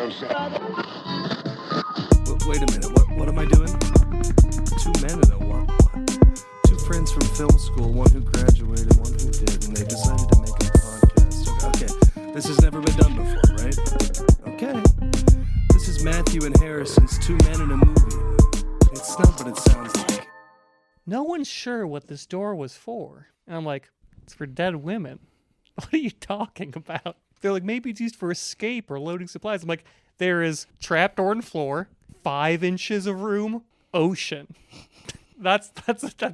Wait a minute, what am I doing? Two men and a what? Two friends from film school, one who graduated, one who did, and they decided to make a podcast. Okay, this has never been done before, right? Okay. This is Matthew and Harrison's Two Men in a Movie. It's not what it sounds like. No one's sure what this door was for. And I'm like, it's for dead women. What are you talking about? They're like, maybe it's used for escape or loading supplies. I'm like, there is trapdoor and floor, 5 inches of room, ocean. That's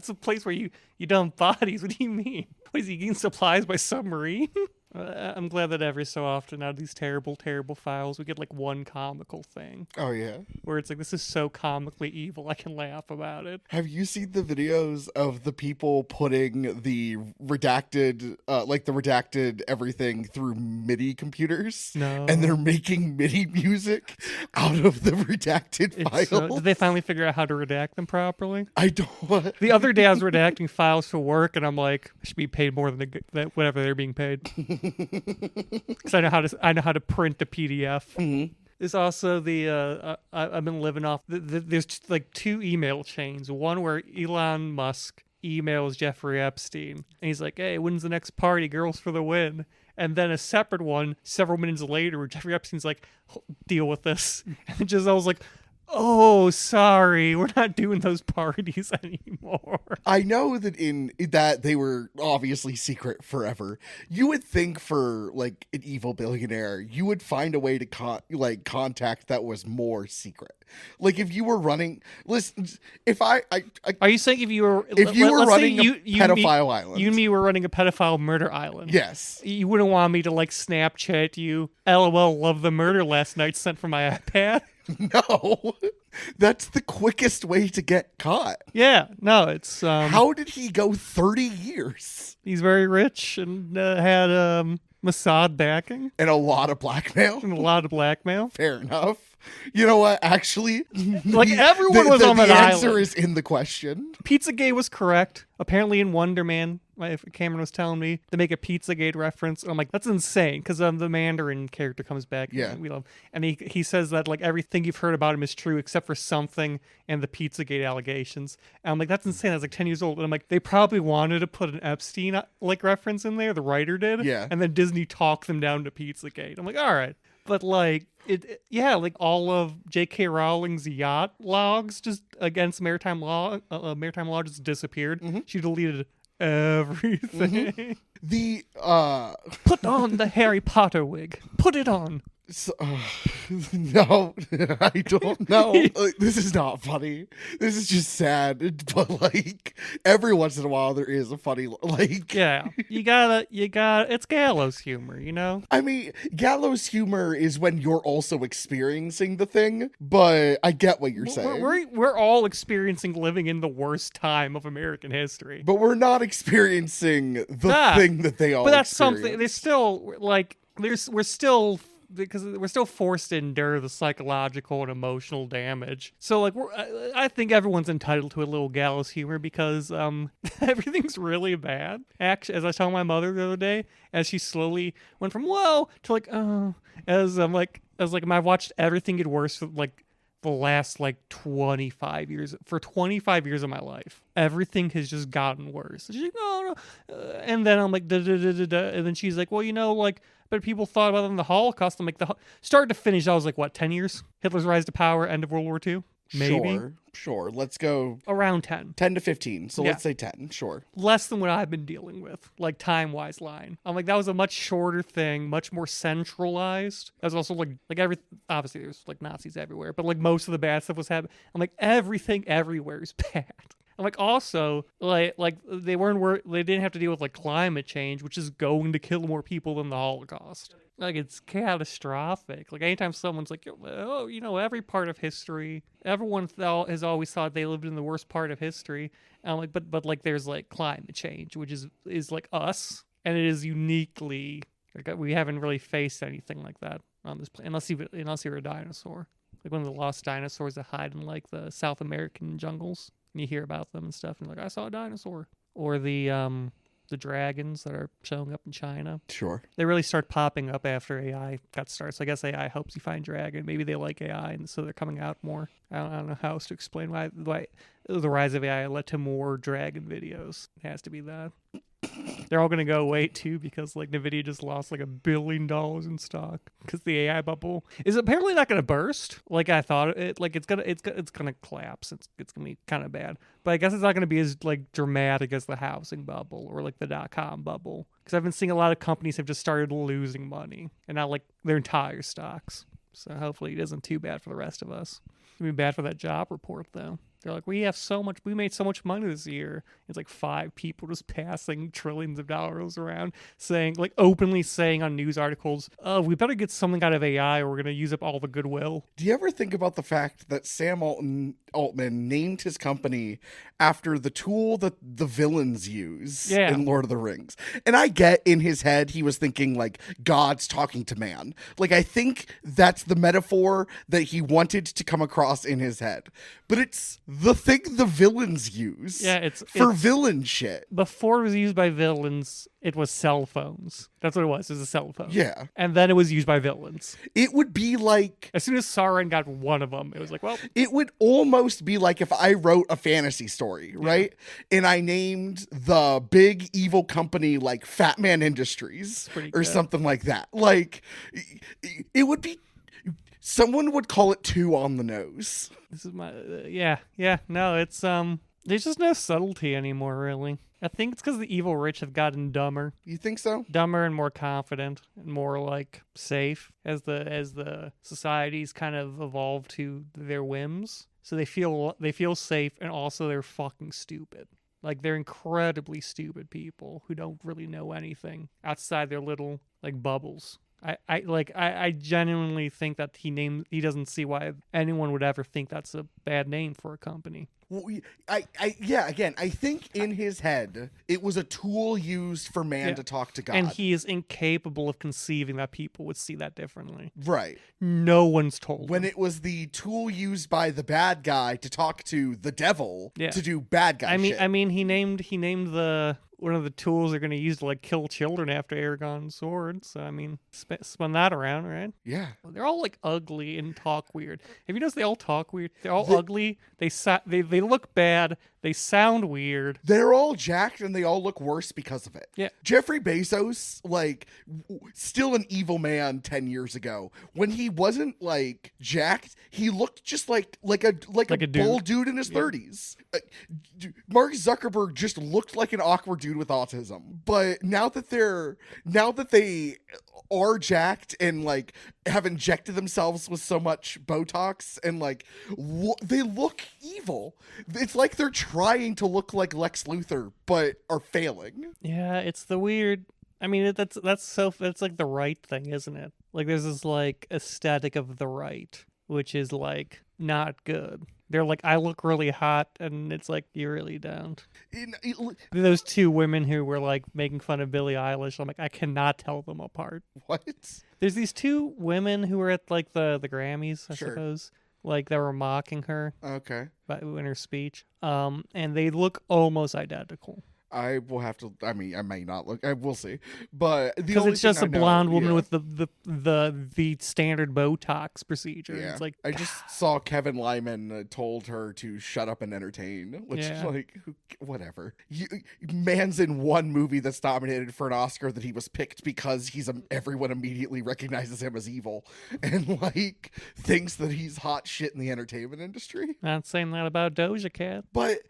a place where you dump bodies. What do you mean? What is he getting supplies by submarine? I'm glad that every so often out of these terrible, terrible files, we get like one comical thing. Oh, yeah. Where it's like, this is so comically evil, I can laugh about it. Have you seen the videos of the people putting the redacted, the redacted everything through MIDI computers? No. And they're making MIDI music out of the redacted files? Did they finally figure out how to redact them properly? I don't... The other day I was redacting files for work, and I'm like, I should be paid more than whatever they're being paid. Because I know how to print a PDF. Mm-hmm. There's also I've been living off. There's like 2 email chains. One where Elon Musk emails Jeffrey Epstein, and he's like, "Hey, when's the next party? Girls for the win." And then a separate one several minutes later where Jeffrey Epstein's like, "Deal with this," and just I was like, "Oh, sorry, we're not doing those parties anymore." I know that they were obviously secret forever. You would think for like an evil billionaire, you would find a way to contact that was more secret. Like if you were running, listen, Are you saying if you were running a pedophile island, you and me were running a pedophile murder island? Yes. You wouldn't want me to like Snapchat you, LOL, love the murder last night sent from my iPad? No, that's the quickest way to get caught. Yeah, no, it's how did he go 30 years? He's very rich and had Mossad backing and a lot of blackmail. Fair enough. You know what? Actually, like everyone was on that island. The answer is in the question. Pizzagate was correct. Apparently, in Wonder Man, Cameron was telling me to make a Pizzagate reference. And I'm like, that's insane because the Mandarin character comes back. Yeah, we love, and he says that like everything you've heard about him is true except for something and the Pizzagate allegations. And I'm like, that's insane. I was like 10 years old, and I'm like, they probably wanted to put an Epstein like reference in there. The writer did. Yeah, and then Disney talked them down to Pizzagate. I'm like, all right. But like like all of J.K. Rowling's yacht logs just against maritime law just disappeared. Mm-hmm. She deleted everything. Mm-hmm. Put on the Harry Potter wig. Put it on. No, I don't know. This is not funny. This is just sad. But like every once in a while, there is a funny Yeah, you gotta. It's gallows humor, you know. I mean, gallows humor is when you're also experiencing the thing. But I get what you're saying. We're all experiencing living in the worst time of American history. But we're not experiencing the thing that they all. But that's experience. something. They're still like. We're still. Because we're still forced to endure the psychological and emotional damage. So, like, I think everyone's entitled to a little gallows humor because everything's really bad. Actually, as I told my mother the other day, as she slowly went from whoa to like oh, as I've watched everything get worse for like the last like 25 years. For 25 years of my life, everything has just gotten worse. She's like, no. And then I'm like, da, da, da, da, da. And then she's like, well, you know, like, but people thought about it in the Holocaust. I'm like, start to finish, I was like, what, 10 years? Hitler's rise to power, end of World War II? Maybe. Sure. Let's go around 10. 10 to 15. So let's say 10. Sure. Less than what I've been dealing with, like time-wise line. I'm like, that was a much shorter thing, much more centralized. That was also like obviously there's like Nazis everywhere, but like most of the bad stuff was happening. I'm like, everything everywhere is bad. I'm like, also, like they didn't have to deal with like climate change, which is going to kill more people than the Holocaust. Like, it's catastrophic. Like, anytime someone's like, oh, you know, every part of history, everyone has always thought they lived in the worst part of history. And I'm like, but like, there's like climate change, which is like us, and it is uniquely like we haven't really faced anything like that on this planet, unless you're a dinosaur, like one of the lost dinosaurs that hide in like the South American jungles. And you hear about them and stuff, and you're like, I saw a dinosaur. Or the the dragons that are showing up in China. Sure. They really start popping up after AI got started. So I guess AI helps you find dragon. Maybe they like AI, and so they're coming out more. I don't know how else to explain why the rise of AI led to more dragon videos. It has to be that. They're all going to go away too because like Nvidia just lost like $1 billion in stock because the AI bubble is apparently not going to burst like I thought it. Like it's gonna collapse. It's gonna be kind of bad, but I guess it's not going to be as like dramatic as the housing bubble or like the .com bubble, because I've been seeing a lot of companies have just started losing money and not like their entire stocks. So hopefully it isn't too bad for the rest of us. It'd be bad for that job report though. They're like, we made so much money this year. It's like 5 people just passing trillions of dollars around, saying, like, openly saying on news articles, we better get something out of AI or we're going to use up all the goodwill. Do you ever think about the fact that Sam Altman named his company after the tool that the villains use in Lord of the Rings? And I get in his head, he was thinking, like, God's talking to man. Like, I think that's the metaphor that he wanted to come across in his head. But it's the thing the villains use it's villain shit. Before it was used by villains, it was cell phones. That's what it was. It was a cell phone. Yeah. And then it was used by villains. It would be like... As soon as Sauron got one of them, it was like, well... It would almost be like if I wrote a fantasy story, right? And I named the big evil company like Fat Man Industries or something like that. Like, it would be... Someone would call it too on the nose. This is my... No, it's... There's just no subtlety anymore, really. I think it's because the evil rich have gotten dumber. You think so? Dumber and more confident and more like safe as the societies kind of evolve to their whims. So they feel safe, and also they're fucking stupid. Like, they're incredibly stupid people who don't really know anything outside their little like bubbles. I genuinely think that he doesn't see why anyone would ever think that's a bad name for a company. Well, I think in his head, it was a tool used for man to talk to God. And he is incapable of conceiving that people would see that differently. Right. No one's told when him. It was the tool used by the bad guy to talk to the devil to do bad guy shit. I mean, he named one of the tools they're going to use to like kill children after Aragorn's sword. So I mean, spun that around, right? Yeah. They're all like ugly and talk weird. Have you noticed they all talk weird? They're all ugly. They look bad. They sound weird. They're all jacked and they all look worse because of it. Yeah. Jeffrey Bezos, like, still an evil man 10 years ago. When he wasn't like jacked, he looked just like a bull dude in his 30s. Mark Zuckerberg just looked like an awkward dude with autism. But now that they are jacked and like have injected themselves with so much Botox and like they look evil. It's like they're trying to look like Lex Luthor but are failing. Yeah, it's the weird. I mean, that's like the right thing, isn't it? Like there's this like aesthetic of the right, which is like not good. They're like, I look really hot, and it's like, you really don't. Those 2 women who were like making fun of Billie Eilish, I'm like, I cannot tell them apart. What? There's these 2 women who were at like the Grammys, I suppose, like they were mocking her. Okay. In her speech. And they look almost identical. I will have to. I mean, I may not look. We'll see. But because it's just a blonde woman with the standard Botox procedure. Yeah. It's like I just saw Kevin Lyman told her to shut up and entertain, which is like whatever. Man's in one movie that's nominated for an Oscar that he was picked because everyone immediately recognizes him as evil and like thinks that he's hot shit in the entertainment industry. Not saying that about Doja Cat, but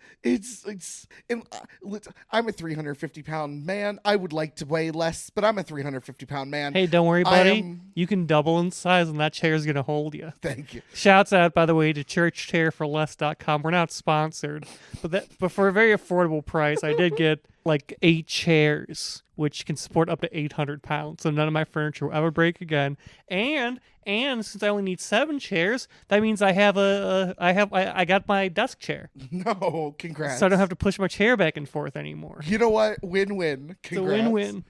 I'm a 350-pound man. I would like to weigh less, but I'm a 350-pound man. Hey, don't worry, buddy. You can double in size, and that chair's going to hold you. Thank you. Shouts out, by the way, to churchchairforless.com. We're not sponsored, but for a very affordable price, I did get like 8 chairs, which can support up to 800 pounds. So none of my furniture will ever break again. And since I only need 7 chairs, that means I got my desk chair. No, congrats. So I don't have to push my chair back and forth anymore. You know what? Win-win. Congrats. It's a win-win.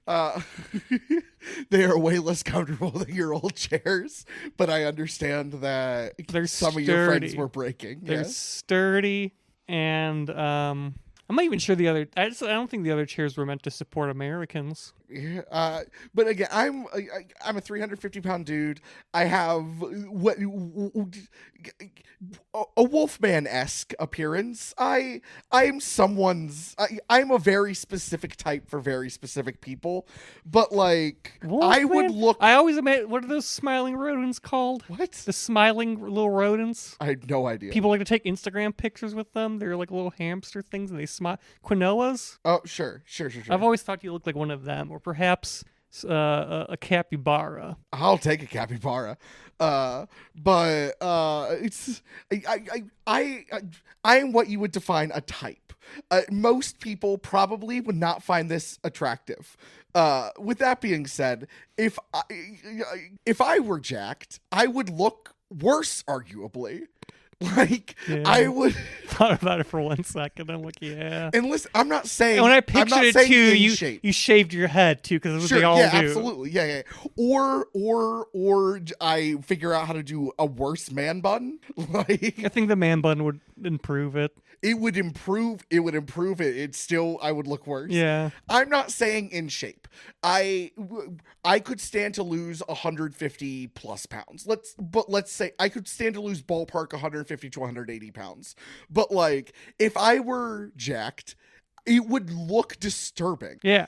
They are way less comfortable than your old chairs, but I understand that they're some sturdy. of your friends were breaking. They're sturdy, and I'm not even sure I don't think the other chairs were meant to support Americans. Yeah, but again, I'm a 350-pound dude. I have what a Wolfman-esque appearance. I'm a very specific type for very specific people. But like, I would Wolfman? look. I always imagine, what are those smiling rodents called? What? The smiling little rodents. I had no idea. People like to take Instagram pictures with them. They're like little hamster things, and they smile. Quinoas. Oh, sure. I've always thought you looked like one of them, or perhaps a capybara. I'll take a capybara. But it's I am what you would define a type. Most people probably would not find this attractive. With that being said, if I were jacked, I would look worse, arguably. Like, Yeah. I would. Thought about it for 1 second. I'm like, yeah. And listen, I'm not saying. And when I I'm pictured not it saying too, in shape. you shaved your head too, because Sure, they all yeah, do. absolutely, yeah. Or I figure out how to do a worse man bun. Like, I think the man bun would improve it. it would improve. It would improve it. It's still, I would look worse. Yeah. I'm not saying in shape. I could stand to lose 150 plus pounds. Let's say I could stand to lose ballpark 150 to 180 pounds. But like, if I were jacked, it would look disturbing. Yeah.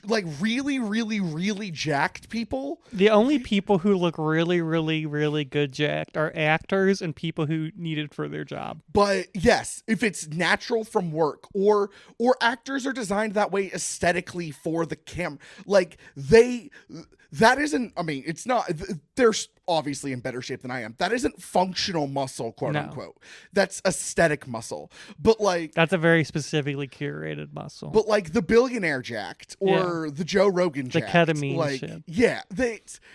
Like really, really, really jacked people. The only people who look really, really, really good jacked are actors and people who need it for their job. But yes, if it's natural from work, or actors are designed that way aesthetically for the camera, like that isn't. I mean, it's not. They're obviously in better shape than I am. That isn't functional muscle, quote No. unquote. That's aesthetic muscle. But like, That's a very specifically curated muscle. but like the billionaire jacked or the Joe Rogan The jacked, ketamine like, shit. yeah,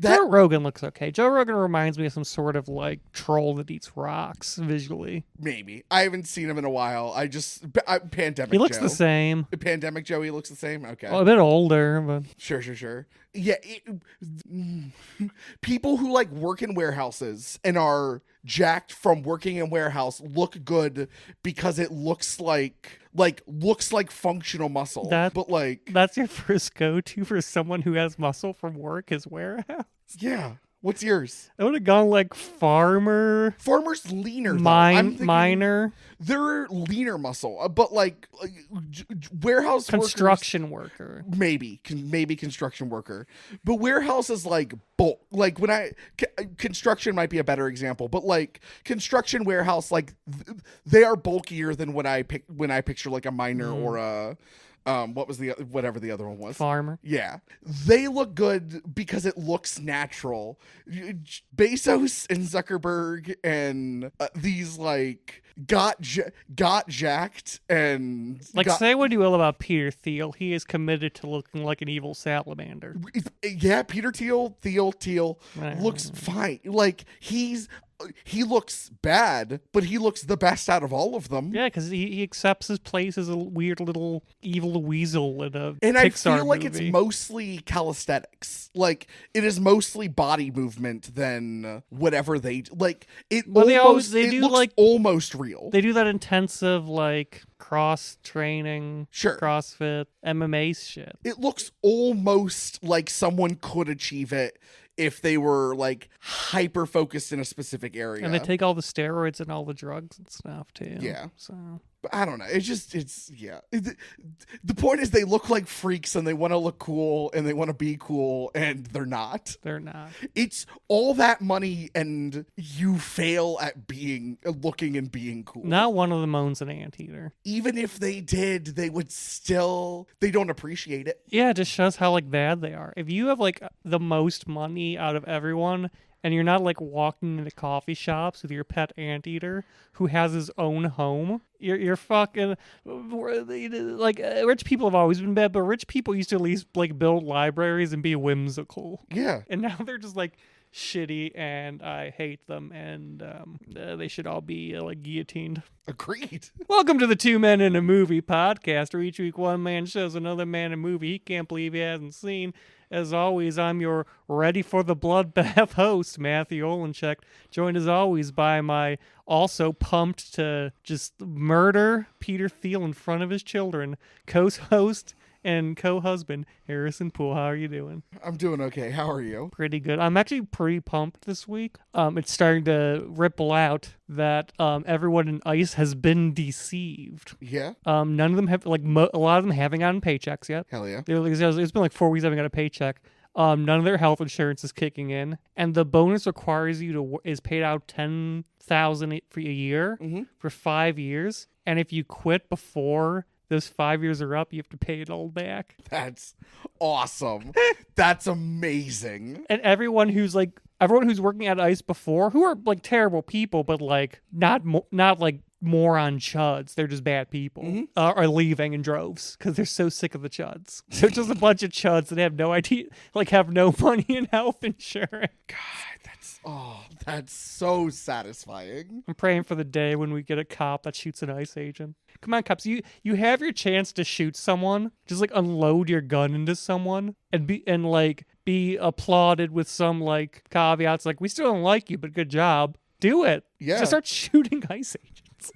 Joe Rogan looks okay. Joe Rogan reminds me of some sort of like troll that eats rocks visually. maybe I haven't seen him in a while. Pandemic. He looks Joe. the same. Pandemic Joe. He looks the same. Okay. Well, a bit older, but Sure. Yeah, people who like work in warehouses and are jacked from working in warehouse look good because it looks like functional muscle. But like, that's your first go-to for someone who has muscle from work is warehouse. yeah. What's yours? I would have gone like farmer, Farmer's leaner. Though. I'm thinking miner, They're leaner muscle, but like warehouse construction worker. Maybe construction worker, but warehouse is like bulk. Like construction might be a better example, but like construction warehouse, like they are bulkier than when I picture like a miner or a what was whatever the other one was, Farmer. Yeah, they look good because it looks natural. Bezos and Zuckerberg and these like got jacked and say what you will about Peter Thiel, he is committed to looking like an evil salamander. Yeah, Peter Thiel looks fine. Like he looks bad, but he looks the best out of all of them. Yeah, because he accepts his place as a weird little evil weasel in a and Pixar I feel like movie. it's mostly calisthenics. Like it is mostly body movement than whatever they like. It Well, almost they it do looks like almost real. They do that intensive like cross training, Sure. CrossFit, MMA shit. It looks almost like someone could achieve it if they were like hyper focused in a specific area. And they take all the steroids and all the drugs and stuff too. Yeah. So But I don't know. The point is they look like freaks and they want to look cool and they want to be cool and they're not. they're not. It's all that money and you fail at looking and being cool. Not one of them owns an anteater. Even if they did, they don't appreciate it. Yeah, it just shows how like bad they are. If you have like the most money out of everyone and you're not like walking into coffee shops with your pet anteater who has his own home, you're fucking like rich people have always been bad, but rich people used to at least like build libraries and be whimsical. Yeah. And now they're just like shitty and I hate them and they should all be like guillotined. Agreed. Welcome to the Two Men in a Movie podcast, where each week one man shows another man a movie he can't believe he hasn't seen, As always, I'm your ready for the bloodbath host, Matthew Olenchek, joined as always by my also pumped to just murder Peter Thiel in front of his children, co-host and co-husband, Harrison Poole. How are you doing? I'm doing okay. How are you? Pretty good. I'm actually pretty pumped this week. It's starting to ripple out that everyone in ICE has been deceived. Yeah? None of them have, like, a lot of them haven't gotten paychecks yet. Hell yeah. It's been like 4 weeks I haven't got a paycheck. None of their health insurance is kicking in, and the bonus requires you to is paid out $10,000 for a year for 5 years, and if you quit before those 5 years are up, you have to pay it all back. That's awesome. That's amazing. And everyone who's working at ICE before, who are like terrible people, but like not like moron chuds, they're just bad people, are leaving in droves because they're so sick of the chuds. So it's just a bunch of chuds that have no idea, like have no money in health insurance. God, that's so satisfying. I'm praying for the day when we get a cop that shoots an ICE agent. Come on, cops, you have your chance to shoot someone. Just like unload your gun into someone and be applauded with some like caveats like, we still don't like you, but good job. Do it. Yeah. Just start shooting ICE agents.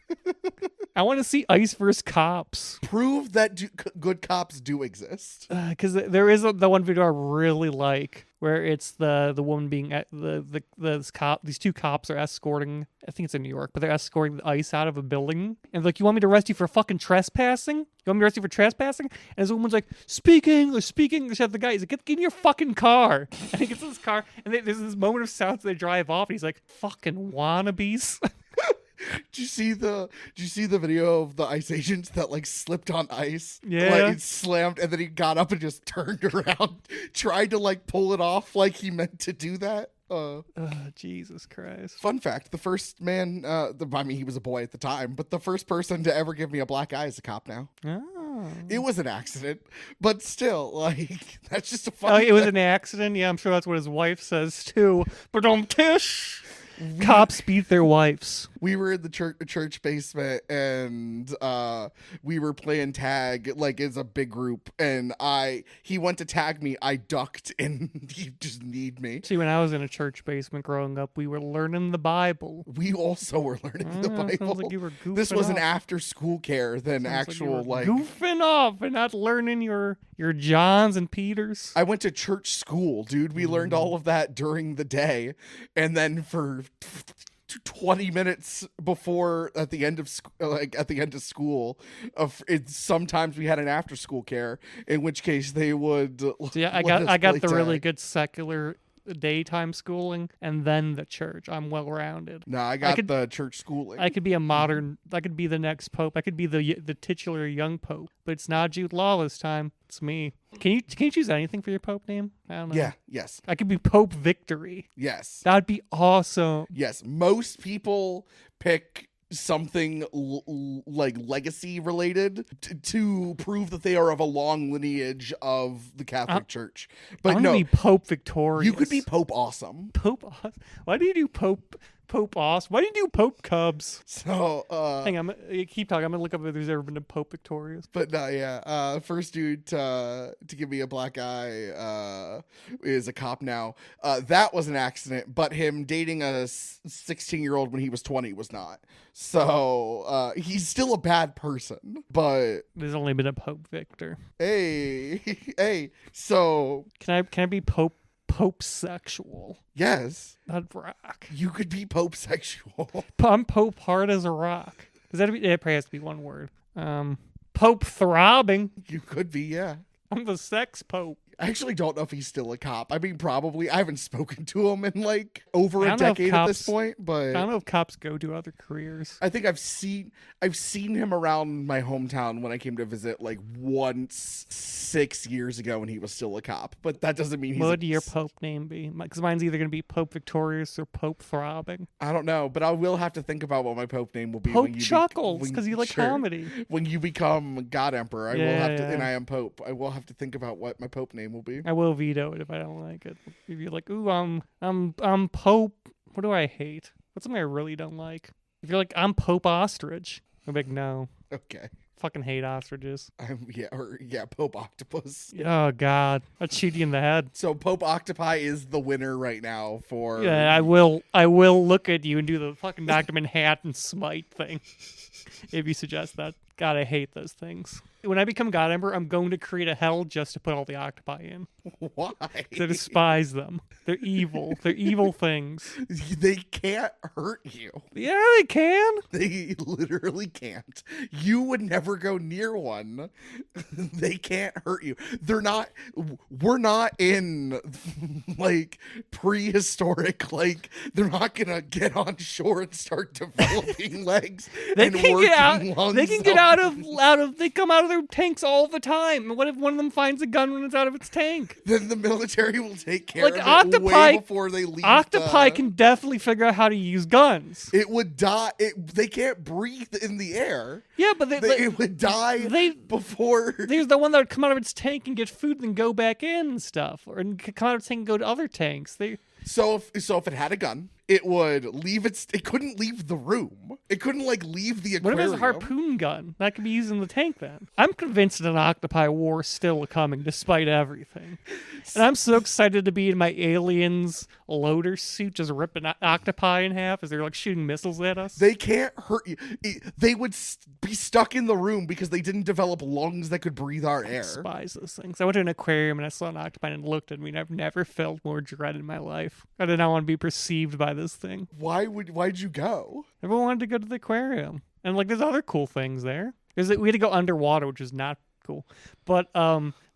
I want to see ICE versus cops. Prove that good cops do exist. Because there is the one video I really like where it's the woman being these two cops are escorting, I think it's in New York, but they're escorting the ICE out of a building, and like, you want me to arrest you for fucking trespassing? You want me to arrest you for trespassing? And this woman's like, speak English. At the guy, he's like, get in your fucking car. And he gets in his car, and there's this moment of silence. They drive off, and he's like, fucking wannabes. Did you see the video of the ICE agents that like slipped on ice? Yeah. Like it slammed, and then he got up and just turned around, tried to like pull it off like he meant to do that. Jesus Christ. Fun fact, the first man, he was a boy at the time, but the first person to ever give me a black eye is a cop now. Oh. It was an accident, but still, like, that's just a fun It was an accident? Yeah, I'm sure that's what his wife says too. But don't tish. Cops beat their wives. We were in the church basement, and we were playing tag like as a big group, and he went to tag me, I ducked, and he just kneed me. See, when I was in a church basement growing up, we were learning the Bible. We also were learning the Bible. Sounds like you were goofing This was off. an after school care than Sounds actual like you were goofing off and not learning your Johns and Peters. I went to church school, dude. We learned all of that during the day, and then for 20 minutes before at the end of school, sometimes we had an after school care, in which case they would. So yeah, I got the really good secular daytime schooling and then the church. I'm well rounded. No, I got the church schooling. I could be a modern. I could be the next pope. I could be the titular young pope. But it's not Jude Law this time. It's me. Can you choose anything for your pope name? I don't know. Yeah. Yes. I could be Pope Victory. Yes. That'd be awesome. Yes. Most people pick something like legacy related to prove that they are of a long lineage of the Catholic Church. But I'm no, be Pope Victorious. you could be Pope Awesome. Pope Awesome. Why do you do Pope Awesome? Why do you do Pope Cubs? So hang on, keep talking. I'm gonna look up if there's ever been a Pope Victorious. But no, yeah. First dude to give me a black eye is a cop now. That was an accident, but him dating a 16-year-old when he was 20 was not. So he's still a bad person. But there's only been a Pope Victor. Hey. So can I be Pope sexual? Yes. That'd rock. You could be Pope sexual. I'm Pope hard as a rock. It probably has to be one word. Pope throbbing. You could be, yeah. I'm the sex pope. I actually don't know if he's still a cop. I mean, probably. I haven't spoken to him in like over I a don't know if decade at this cops- point, but I don't know if cops go to other careers. I think I've seen him around my hometown when I came to visit like once 6 years ago when he was still a cop. But that doesn't mean he's What would your pope name be? Because mine's either going to be Pope Victorious or Pope Throbbing. I don't know, but I will have to think about what my pope name will be. Pope when you Chuckles, because you like comedy. When you become God Emperor, I will Yeah, have to, yeah. and I am Pope. I will have to think about what my pope name will be. I will veto it if I don't like it. If you're like, ooh, I'm Pope. What do I hate? What's something I really don't like? If you're like, I'm Pope Ostrich, I'm like, no. Okay. fucking hate ostriches. Pope Octopus. Oh God, I'd shoot you in the head. So Pope Octopi is the winner right now for. Yeah, I will look at you and do the fucking Dr. Manhattan smite thing. If you suggest that. God, I hate those things. When I become God Emperor, I'm going to create a hell just to put all the octopi in. Why? I despise them. They're evil. They're evil things. They can't hurt you. Yeah, they can. They literally can't. You would never go near one. They can't hurt you. We're not in like prehistoric, like they're not gonna get on shore and start developing legs They and can working get out. lungs. They can get out of. They come out of their tanks all the time. And what if one of them finds a gun when it's out of its tank? Then the military will take care Like of it octopi, way before they leave. Octopi can definitely figure out how to use guns. It would die. They can't breathe in the air. Yeah, but It would die before. There's the one that would come out of its tank and get food and then go back in and stuff, or come out of its tank and go to other tanks. So if it had a gun, it would leave its. It couldn't leave the room. It couldn't like leave the What aquarium. if it's a harpoon gun? That could be used in the tank then. I'm convinced that an octopi war is still coming despite everything. And I'm so excited to be in my aliens loader suit just ripping octopi in half as they're like shooting missiles at us. They can't hurt you. They would be stuck in the room because they didn't develop lungs that could breathe our air. Despise those things. I went to an aquarium and I saw an octopi and it looked at me and I've never felt more dread in my life. I did not want to be perceived by this thing. Why'd you go? Everyone wanted to go to the aquarium. And like there's other cool things there. We had to go underwater, which is not cool. But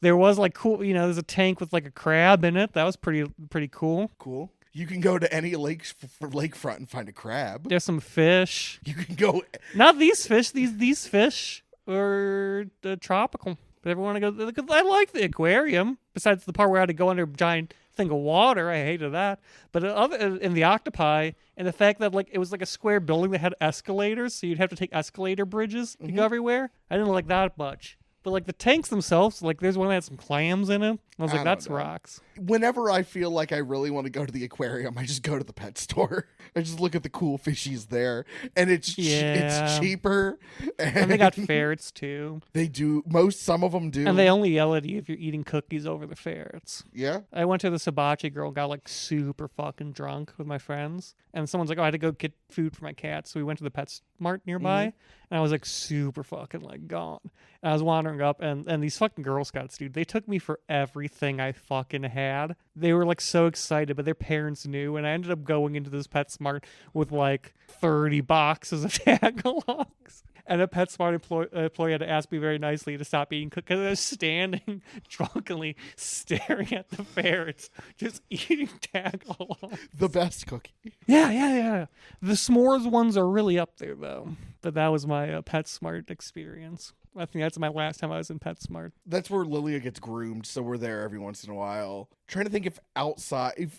there was like cool, there's a tank with like a crab in it. That was pretty cool. Cool. You can go to any lakefront and find a crab. There's some fish. You can go. Not these fish. These fish are tropical. But everyone want to go. I like the aquarium. Besides the part where I had to go under a giant thing of water, I hated that. But in the octopi, and the fact that like it was like a square building that had escalators, so you'd have to take escalator bridges to go everywhere. I didn't like that much. But like the tanks themselves, like there's one that had some clams in it. I was like, that's rocks. Whenever I feel like I really want to go to the aquarium, I just go to the pet store. I just look at the cool fishies there, and it's cheaper. And they got ferrets too. They do. Some of them do. And they only yell at you if you're eating cookies over the ferrets. Yeah. I went to the Hibachi Grill, got like super fucking drunk with my friends, and someone's like, "Oh, I had to go get food for my cat," so we went to the PetSmart nearby, and I was like super fucking like gone. And I was wandering up, and these fucking Girl Scouts, dude, they took me for everything I fucking had. They were like so excited, but their parents knew, and I ended up going into this PetSmart with like 30 boxes of Tagalongs. And a PetSmart employee had to ask me very nicely to stop eating because I was standing drunkenly staring at the ferrets, just eating Tagalongs. The best cookie. Yeah. The s'mores ones are really up there, though. But that was my PetSmart experience. I think that's my last time I was in PetSmart. That's where Lilia gets groomed, so we're there every once in a while. Trying to think if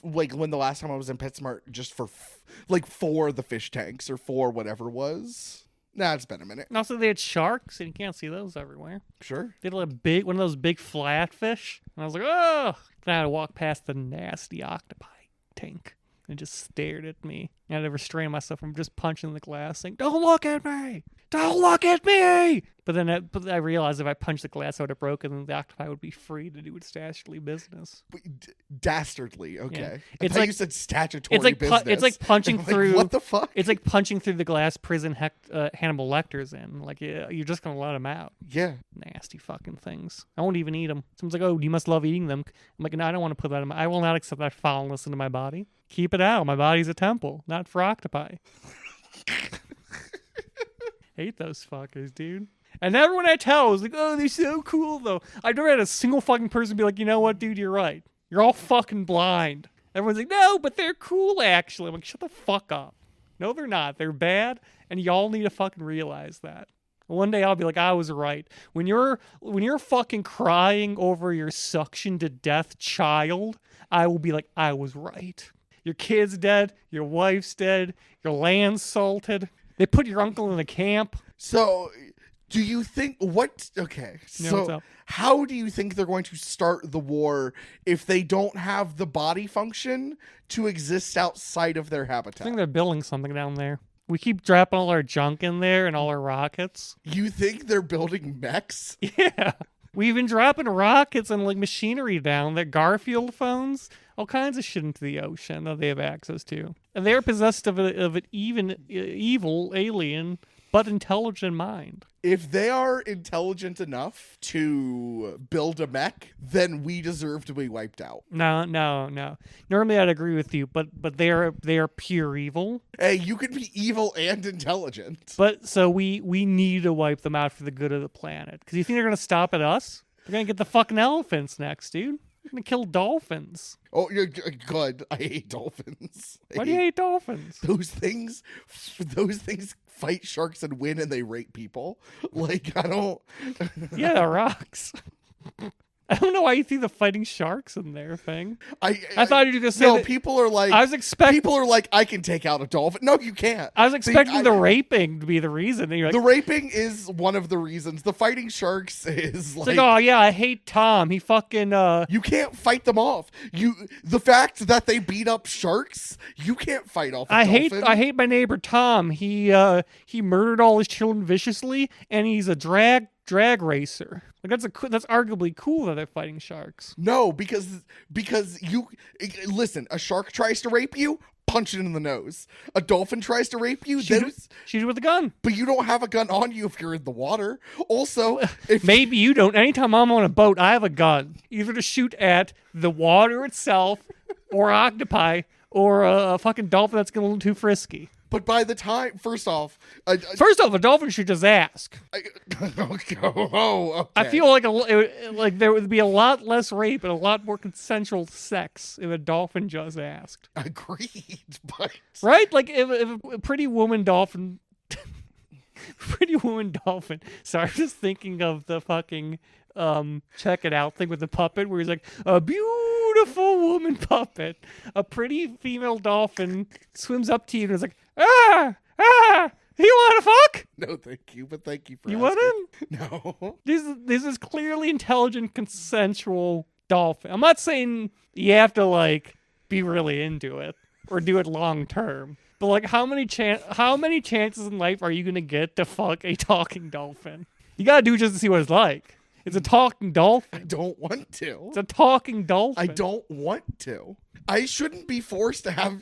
like when the last time I was in PetSmart just for the fish tanks or for whatever was. Nah, it's been a minute. And also, they had sharks, and you can't see those everywhere. Sure. They had one of those big flatfish, and I was like, oh! Then I had to walk past the nasty octopi tank, and it just stared at me. And I had to restrain myself from just punching the glass, saying, "Don't look at me! Don't look at me!" But then I realized if I punched the glass, I would have broken, and the octopi would be free to do its dastardly business. Dastardly, okay. Yeah. I thought you said statutory business. It's like punching through. What the fuck? It's like punching through the glass prison Hannibal Lecter's in. Like, you're just gonna let him out. Yeah. Nasty fucking things. I won't even eat them. Someone's like, "Oh, you must love eating them." I'm like, "No, I don't want to put that in I will not accept that foulness into my body. Keep it out. My body's a temple, not for octopi." Hate those fuckers, dude. And everyone I tell is like, "Oh, they're so cool, though." I've never had a single fucking person be like, "You know what, dude, you're right. You're all fucking blind." Everyone's like, "No, but they're cool, actually." I'm like, shut the fuck up. No, they're not. They're bad, and y'all need to fucking realize that. One day I'll be like, I was right. When you're fucking crying over your suction to death child, I will be like, I was right. Your kid's dead. Your wife's dead. Your land's salted. They put your uncle in a camp. So, do you think what's so up? how do you think they're going to start the war if they don't have the body function to exist outside of their I habitat? think they're building something down there. We keep dropping all our junk in there and all our rockets. You think they're building mechs? Yeah. We've been dropping rockets and like machinery down there, Garfield phones, all kinds of shit into the ocean that they have access to. And they're possessed of an even evil alien but intelligent mind. If they are intelligent enough to build a mech, then we deserve to be wiped out. No. Normally I'd agree with you, but they are pure evil. Hey, you could be evil and intelligent. But so we need to wipe them out for the good of the planet. Because you think they're gonna stop at us? They're gonna get the fucking elephants next, dude. They're gonna kill dolphins. Oh, you're good. I hate dolphins. Why do you hate dolphins? Those things fight sharks and win, and they rape people. Like, I don't. Yeah, that rocks. I don't know why you think the fighting sharks in there thing. I thought you were gonna say no. that- People are like. I was expecting. People are like, I can take out a dolphin. No, you can't. I was expecting See, the raping to be the reason. And you're like, the raping is one of the reasons. The fighting sharks is it's like, oh yeah, I hate Tom. He fucking You can't fight them off. The fact that they beat up sharks, you can't fight off. I hate my neighbor Tom. He murdered all his children viciously, and he's a drag racer. Like that's arguably cool that they're fighting sharks. No, because you listen. A shark tries to rape you, punch it in the nose. A dolphin tries to rape you, Shoot it with a gun. but you don't have a gun on you if you're in the water. Also, if Maybe you don't. Anytime I'm on a boat, I have a gun, either to shoot at the water itself, or octopi, or a fucking dolphin that's getting a little too frisky. but by the time, first off, First off, a dolphin should just ask. okay. I feel like there would be a lot less rape and a lot more consensual sex if a dolphin just asked. Agreed, but Right? Like if a pretty woman dolphin. Pretty woman dolphin. Sorry, I'm just thinking of the fucking check it out thing with the puppet where he's like, a beautiful woman puppet. A pretty female dolphin swims up to you and is like, you want to fuck? no, thank you. But thank you for You asking. wouldn't? No. This is clearly intelligent, consensual dolphin. I'm not saying you have to like be really into it or do it long term, but like how many chances in life are you gonna get to fuck a talking dolphin? You gotta do it just to see what it's like. It's a talking I dolphin. don't want to. It's a talking dolphin. I don't want to. I shouldn't be forced to have.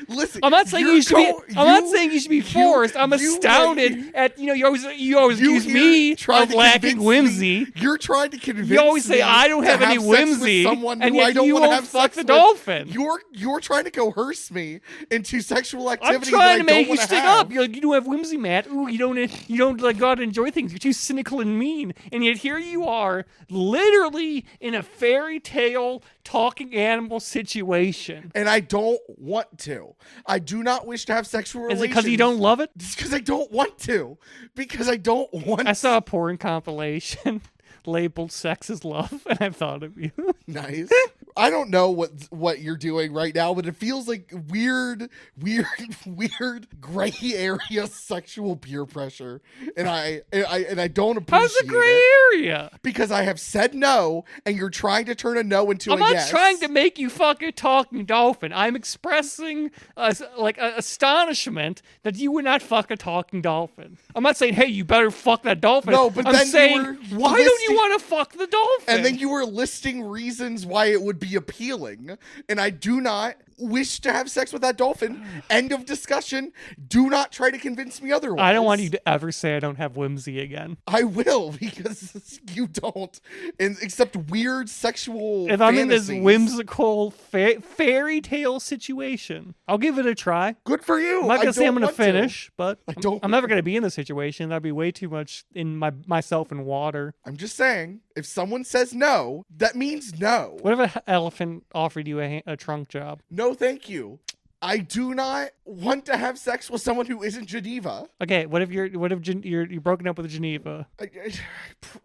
Listen, I'm not saying you should be. I'm not saying you should be forced. I'm astounded at you always accuse me of lacking whimsy. You're trying to convince. You always say me I don't to have any sex with whimsy, someone and who I yet don't you want to won't have fuck sex the with. dolphin. You're trying to coerce me into sexual I'm activity. trying to that I make don't you wanna stick have. up. You're like, you don't have whimsy, Matt. Ooh, you don't like go out and enjoy things. You're too cynical and mean. And yet here you are, literally in a fairy tale talking animal situation. And I don't want to. I do not wish to have sexual Is relations. it because you don't love it? It's because I don't want to. Because I don't want. I saw a porn compilation labeled "Sex is Love," and I thought of you. Nice. I don't know what you're doing right now, but it feels like weird gray area sexual peer pressure, and I don't appreciate How's the gray it area? because I have said no, and you're trying to turn a no into I'm a not yes. trying to make you fuck a talking dolphin. I'm expressing astonishment that you would not fuck a talking dolphin. I'm not saying, hey, you better fuck that dolphin. No, but I'm then you saying, were why don't you listing- want to fuck the dolphin? And then you were listing reasons why it would be appealing, and I do not wish to have sex with that dolphin. End of discussion. Do not try to convince me otherwise. I don't want you to ever say I don't have whimsy again. I will, because you don't, and except weird sexual. If I'm in this fantasies. whimsical fairy tale situation, I'll give it a try. Good for you. I'm not gonna say I'm don't gonna want to. finish, but don't- I'm never gonna be in this situation. That'd be way too much in myself in water. I'm just saying, if someone says no, that means no. What if an elephant offered you a trunk job? No, thank you. I do not want to have sex with someone who isn't Geneva. Okay, what if you're broken up with Geneva?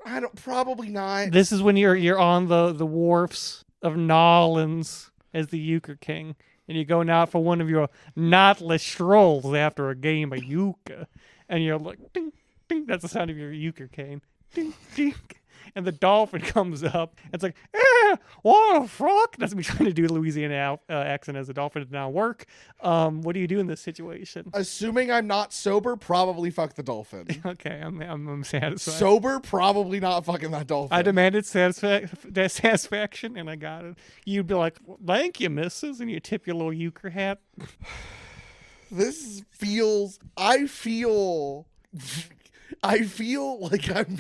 I don't. Probably not. This is when you're on the wharfs of Nolans as the euchre king, and you're going out for one of your knotless strolls after a game of euchre, and you're like, ding, ding. That's the sound of your euchre cane. Ding, ding. and the dolphin comes up. It's like, what the fuck? That's me trying to do a Louisiana accent as a dolphin. It did not work. What do you do in this situation? Assuming I'm not sober, probably fuck the dolphin. Okay, I'm satisfied. Sober, probably not fucking that dolphin. I demanded satisfaction, and I got it. You'd be like, thank you, missus, and you tip your little euchre hat. I feel like I'm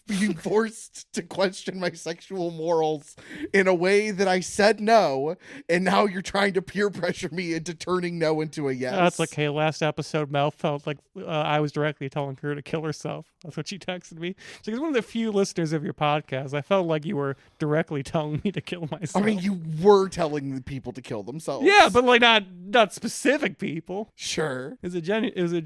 being forced to question my sexual morals in a way that I said no, and now you're trying to peer pressure me into turning no into a yes. That's okay. Last episode, Mel felt like I was directly telling her to kill herself. That's what she texted me. She's one of the few listeners of your podcast. I felt like you were directly telling me to kill myself. I mean, you were telling the people to kill themselves. Yeah, but like not specific people. Sure. It was a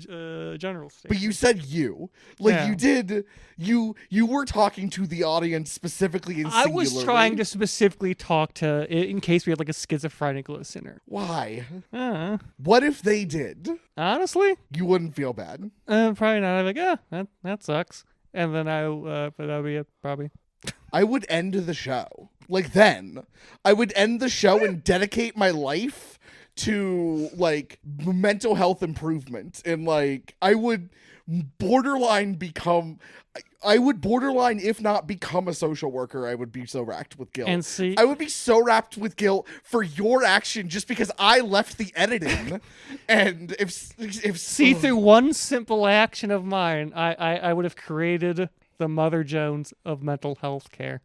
general statement. But you said you. Like, Yeah. you did. You were talking to the audience specifically and I singularly. was trying to specifically talk to, in case we had like a schizophrenic listener. Why? Uh, What if they did? honestly, You wouldn't feel bad. probably not. I'm like, that sucks. And then but that'll be it, probably. I would end the show. Like, then. I would end the show and dedicate my life to, like, mental health improvement. And, like, I would borderline, if not become a social worker. I would be so racked with guilt. And see, I would be so wrapped with guilt for your action just because I left the editing. And if through one simple action of mine, I would have created the Mother Jones of mental health care.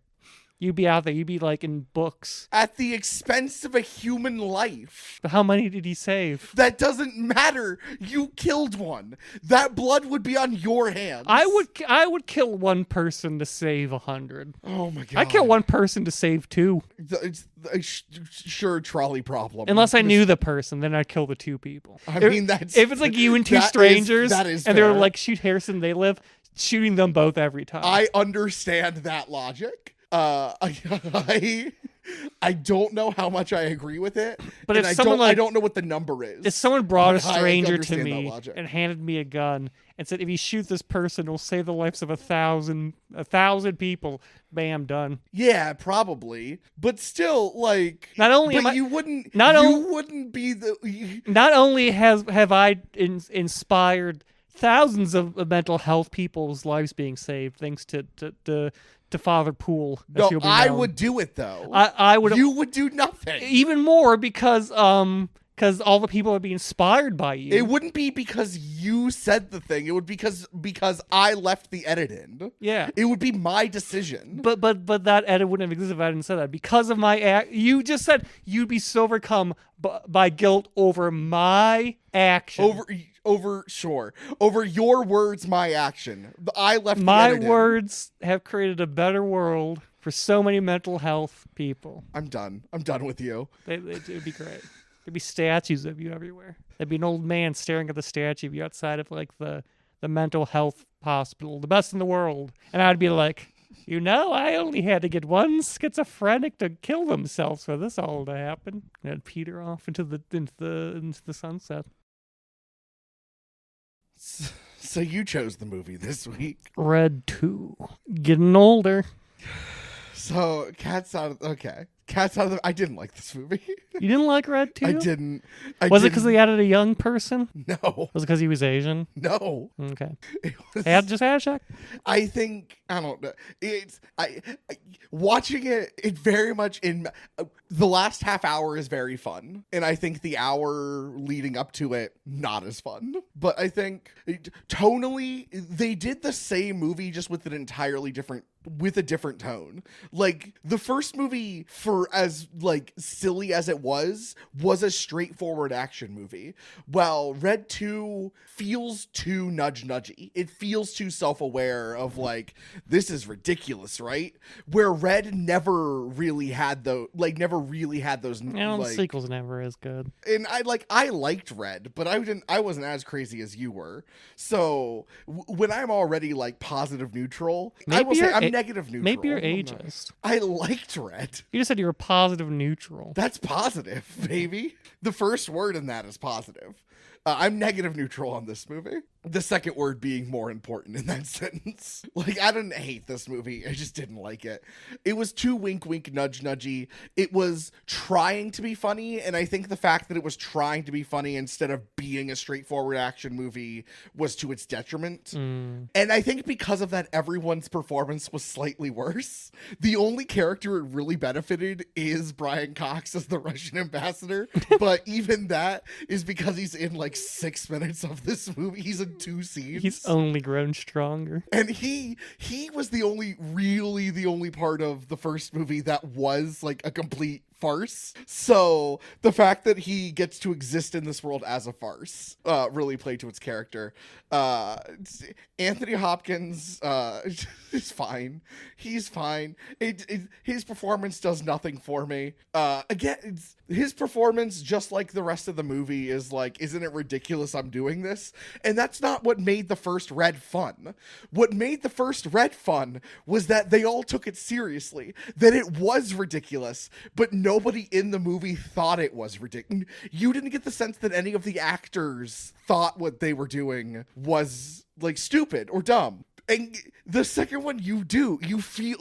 You'd be out there. You'd be like in books. at the expense of a human life. But how many did he save? That doesn't matter. You killed one. That blood would be on your hands. I would kill one person to save 100. Oh my god. I kill one person to save 2. It's sure trolley problem. Unless I knew the person, then I'd kill the 2 people. I mean, that's if it's like you and 2 that is- strangers, that is and they're fair. like, shoot Harrison, they live, shooting them both every time. I understand that logic. I don't know how much I agree with it, But and if I someone don't, I like- don't know what the number is. If someone brought a But I stranger to understand that me logic. and handed me a gun and said, if you shoot this person, it'll save the lives of 1,000 people, bam, done. Yeah, probably, but still, like, Not only but am I- you wouldn't, not you only- wouldn't be the. Not only have I inspired thousands of mental health people's lives being saved thanks to Father Poole. as No, he'll be I known. would do it though. I would You would do nothing. even more because all the people would be inspired by you. It wouldn't be because you said the thing. It would because I left the edit in. Yeah. It would be my decision. But that edit wouldn't have existed if I didn't say that. Because of my act, you just said you'd be so overcome by guilt over my action. Over your words, my action. I left my the edit in. words have created a better world for so many mental health people. I'm done with you. It'd be great. There'd be statues of you everywhere. There'd be an old man staring at the statue of you outside of like the mental health hospital, the best in the world. And I'd be like, I only had to get one schizophrenic to kill themselves for this all to happen. And I'd peter off into the sunset. So you chose the movie this week. Red 2. Getting older. So Cat's out of I didn't like this movie. You didn't like Red 2? I didn't. Was it because they added a young person? No. Was it because he was Asian? No. Okay. It was, Just had a check. I think I don't know. It's I watching it. It very much in the last half hour is very fun, and I think the hour leading up to it not as fun. But I think tonally they did the same movie just with a different tone. Like the first movie, for as like silly as it was a straightforward action movie, while Red 2 feels too nudgy. It feels too self-aware of like, this is ridiculous, right? Where Red never really had those. The sequel's never as good. And I liked Red, but I wasn't as crazy as you were. So when I'm already like positive neutral, I will say I'm negative neutral. Maybe you're I'm not. ageist. I liked Red. You just said you were positive neutral. That's positive, baby. The first word in that is positive. I'm negative neutral on this movie. The second word being more important in that sentence. Like, I didn't hate this movie. I just didn't like it. It was too wink, wink, nudge, nudgy. It was trying to be funny, and I think the fact that it was trying to be funny instead of being a straightforward action movie was to its detriment. And I think because of that, everyone's performance was slightly worse. The only character it really benefited is Brian Cox as the Russian ambassador, but even that is because he's in like 6 minutes of this movie. He's in 2 scenes. He's only grown stronger. And he was the only part of the first movie that was like a complete farce. So the fact that he gets to exist in this world as a farce really played to its character. Anthony Hopkins is fine. He's fine. His performance does nothing for me. Again, his performance, just like the rest of the movie, is like, isn't it ridiculous I'm doing this? And that's not what made the first Red fun. What made the first Red fun was that they all took it seriously, that it was ridiculous, but nobody in the movie thought it was ridiculous. You didn't get the sense that any of the actors thought what they were doing was like stupid or dumb. And the second one, you feel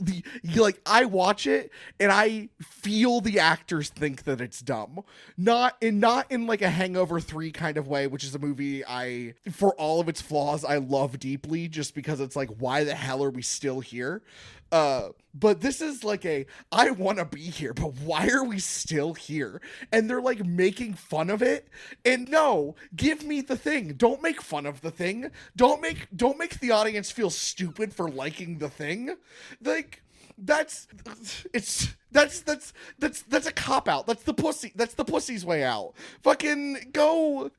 I watch it and I feel the actors think that it's dumb. Not in like a Hangover 3 kind of way, which is a movie for all of its flaws, I love deeply, just because it's like, why the hell are we still here? But this is like I want to be here, but why are we still here? And they're like making fun of it. And no, give me the Thing. Don't make fun of the Thing. Don't make the audience feel stupid for liking the Thing. Like, that's a cop out. That's the pussy's way out. Fucking go.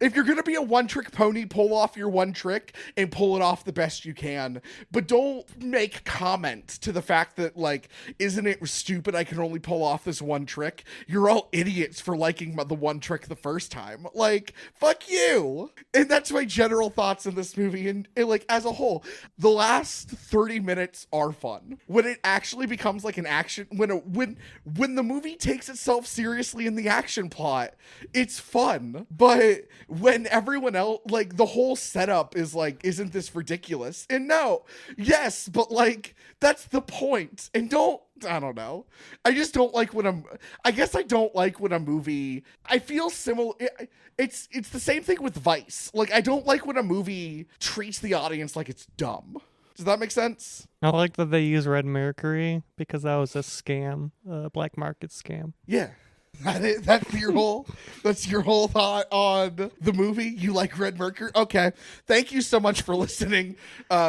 If you're gonna be a one-trick pony, pull off your one trick and pull it off the best you can. But don't make comment to the fact that, like, isn't it stupid I can only pull off this one trick? You're all idiots for liking the one trick the first time. Like, fuck you. And that's my general thoughts in this movie. And like, as a whole, the last 30 minutes are fun. When it actually becomes like an action, when the movie takes itself seriously in the action plot, it's fun. But when everyone else, like, the whole setup is like, isn't this ridiculous? And no, yes, but like, that's the point. And I don't know. I just don't like I guess I don't like when a movie, I feel similar. It's the same thing with Vice. Like, I don't like when a movie treats the audience like it's dumb. Does that make sense? I like that they use Red Mercury because that was a scam, a black market scam. Yeah. That's your whole thought on the movie. You like Red Mercury? Okay. Thank you so much for listening.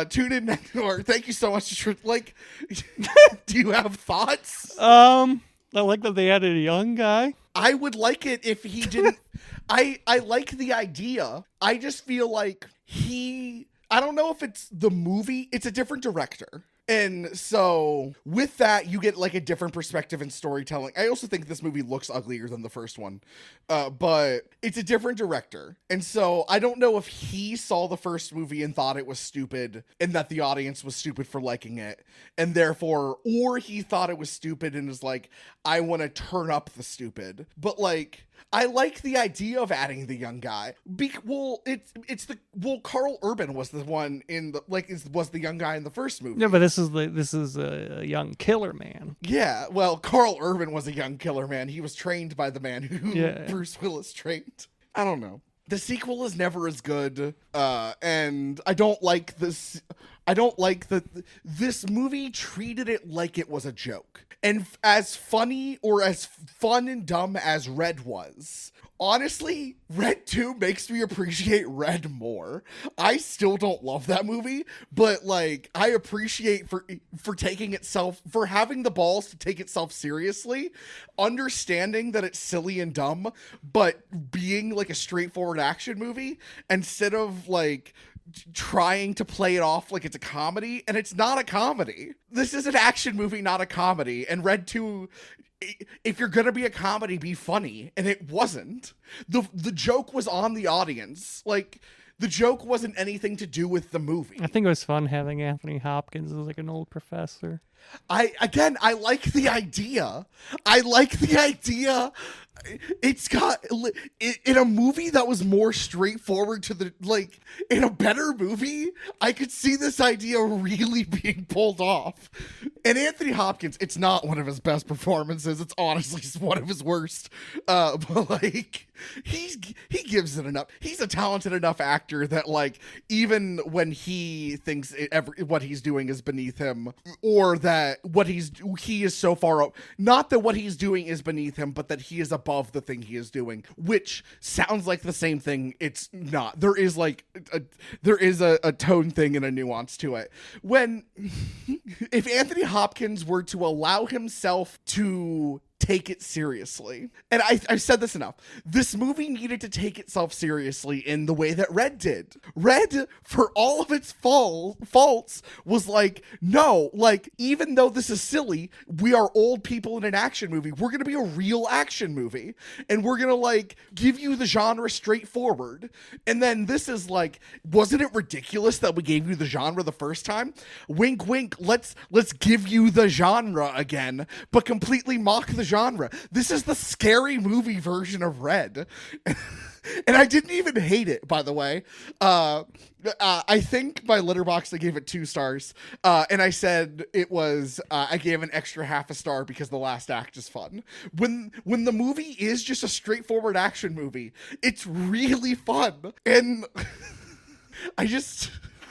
Tune in next, or thank you so much for, like, do you have thoughts? I like that they added a young guy. I would like it if he didn't. I like the idea. I just feel like I don't know if it's the movie. It's a different director. And so with that, you get like a different perspective in storytelling. I also think this movie looks uglier than the first one, but it's a different director. And so I don't know if he saw the first movie and thought it was stupid and that the audience was stupid for liking it. And therefore, or he thought it was stupid and is like, I want to turn up the stupid. But like, I like the idea of adding the young guy. Carl Urban was the one was the young guy in the first movie. No, but this is a young killer man. Yeah, well, Carl Urban was a young killer man. He was trained by the man who Bruce Willis trained. I don't know. The sequel is never as good, and I don't like this. I don't like that this movie treated it like it was a joke. And as funny or as fun and dumb as Red was, honestly, Red 2 makes me appreciate Red more. I still don't love that movie, but like, I appreciate for having the balls to take itself seriously, understanding that it's silly and dumb, but being like a straightforward action movie instead of like trying to play it off like it's a comedy, and it's not a comedy. This is an action movie, not a comedy. And Red 2, if you're gonna be a comedy, be funny, and it wasn't. The joke was on the audience. Like, the joke wasn't anything to do with the movie. I think it was fun having Anthony Hopkins as like an old professor. I like the idea. I like the idea. It's got in a movie that was more straightforward to the like in a better movie, I could see this idea really being pulled off. And Anthony Hopkins, it's not one of his best performances. It's honestly one of his worst. But like he gives it enough. He's a talented enough actor that like even when he thinks what he's doing is beneath him, or that he is so far up, not that what he's doing is beneath him, but that he is above the thing he is doing, which sounds like the same thing. It's not. There is like a tone thing and a nuance to it. When if Anthony Hopkins were to allow himself to take it seriously, and I've said this enough, this movie needed to take itself seriously in the way that Red did. Red, for all of its faults, was like, no, like, even though this is silly, we are old people in an action movie. We're gonna be a real action movie, and we're gonna like give you the genre straightforward. And then this is like, wasn't it ridiculous that we gave you the genre the first time? Wink wink, let's give you the genre again, but completely mock the genre. This is the scary movie version of Red. And I didn't even hate it, by the way. I think by Letterboxd I gave it 2 stars. And I said it was, I gave an extra half a star because the last act is fun. When the movie is just a straightforward action movie, it's really fun. And I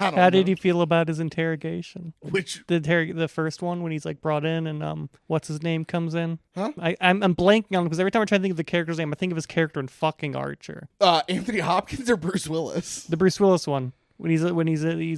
don't know. How did he feel about his interrogation? Which The first one when he's like brought in and what's his name comes in? Huh? I'm blanking on it because every time I try to think of the character's name, I think of his character in fucking Archer. Anthony Hopkins or Bruce Willis? The Bruce Willis one. When he's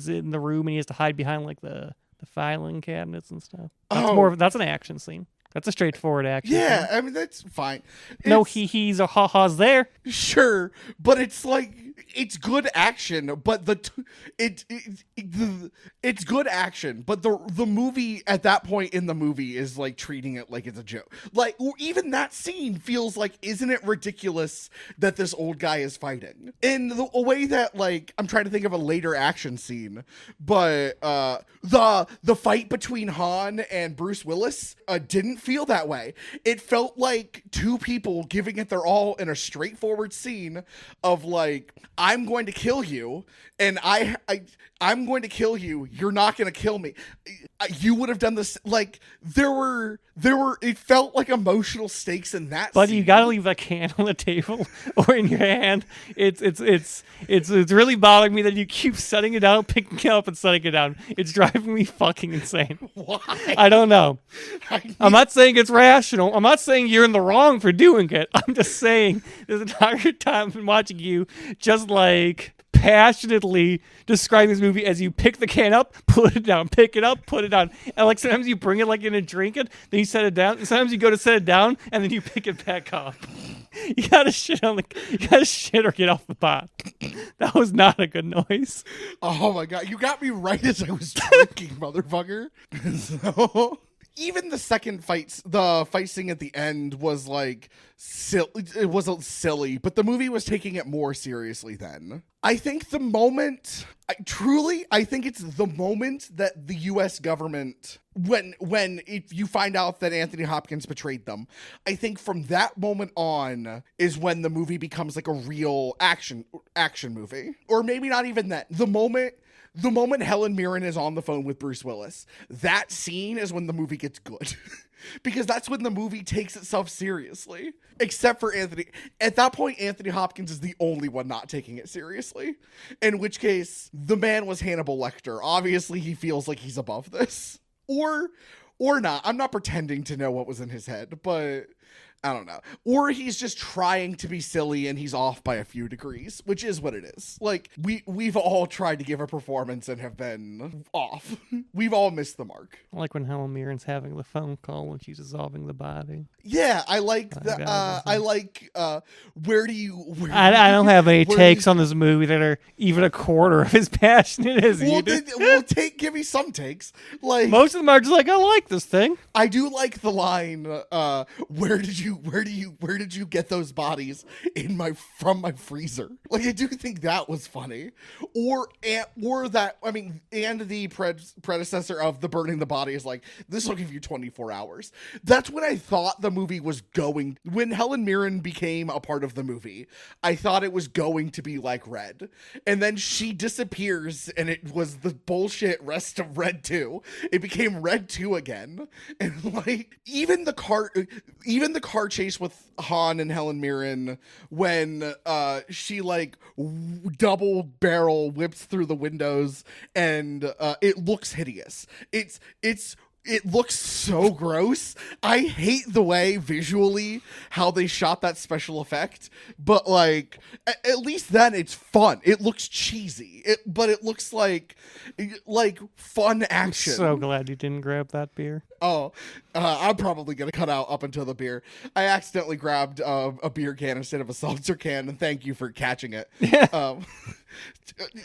in the room and he has to hide behind like the filing cabinets and stuff. That's an action scene. That's a straightforward action. Yeah, scene. I mean that's fine. No he's a ha-ha's there. Sure, but it's like it's good action, but it's good action, but the movie at that point in the movie is like treating it like it's a joke. Like even that scene feels like, isn't it ridiculous that this old guy is fighting? In a way that like I'm trying to think of a later action scene, but the fight between Han and Bruce Willis didn't feel that way. It felt like two people giving it their all in a straightforward scene of like, I'm going to kill you, and I'm going to kill you. You're not going to kill me. You would have done this. Like there were. It felt like emotional stakes in that. But scene. you gotta leave that can on the table or in your hand. It's really bothering me that you keep setting it down, picking it up, and setting it down. It's driving me fucking insane. Why? I don't know. I'm not saying it's rational. I'm not saying you're in the wrong for doing it. I'm just saying this entire time I've been watching you just like passionately describe this movie as you pick the can up, put it down, pick it up, put it down. And like sometimes you bring it like in and drink it, then you set it down. And sometimes you go to set it down and then you pick it back up. You gotta shit or get off the pot. That was not a good noise. Oh my god, you got me right as I was drinking, motherfucker. So even the second the fight scene at the end was like silly. It wasn't silly, but the movie was taking it more seriously then. I think I think it's the moment that the U.S. government, if you find out that Anthony Hopkins betrayed them, I think from that moment on is when the movie becomes like a real action movie. Or maybe not even that. The moment Helen Mirren is on the phone with Bruce Willis, that scene is when the movie gets good. Because that's when the movie takes itself seriously. Except for Anthony. At that point, Anthony Hopkins is the only one not taking it seriously. In which case, the man was Hannibal Lecter. Obviously, he feels like he's above this. Or not. I'm not pretending to know what was in his head, but I don't know. Or he's just trying to be silly and he's off by a few degrees, which is what it is. Like, we've all tried to give a performance and have been off. We've all missed the mark. I like when Helen Mirren's having the phone call when she's dissolving the body. Yeah, I like that. I like, where do you... I don't have any takes on this movie that are even a quarter of as passionate as you do. Give me some takes. Like, most of them are just like, I like this thing. I do like the line, where did you did you get those bodies from my freezer? Like, I do think that was funny. Or that, I mean, and the predecessor of the burning the body is like, this will give you 24 hours. That's when I thought the movie was going. When Helen Mirren became a part of the movie, I thought it was going to be like Red. And then she disappears and it was the bullshit rest of Red 2. It became Red 2 again. And like, even the car chase with Han and Helen Mirren, when she like double barrel whips through the windows, and it looks hideous. It looks so gross. I hate the way visually how they shot that special effect, but like at least then it's fun. It looks cheesy, but it looks like fun action. I'm so glad you didn't grab that beer. Oh, I'm probably going to cut out up until the beer. I accidentally grabbed a beer can instead of a seltzer can, and thank you for catching it.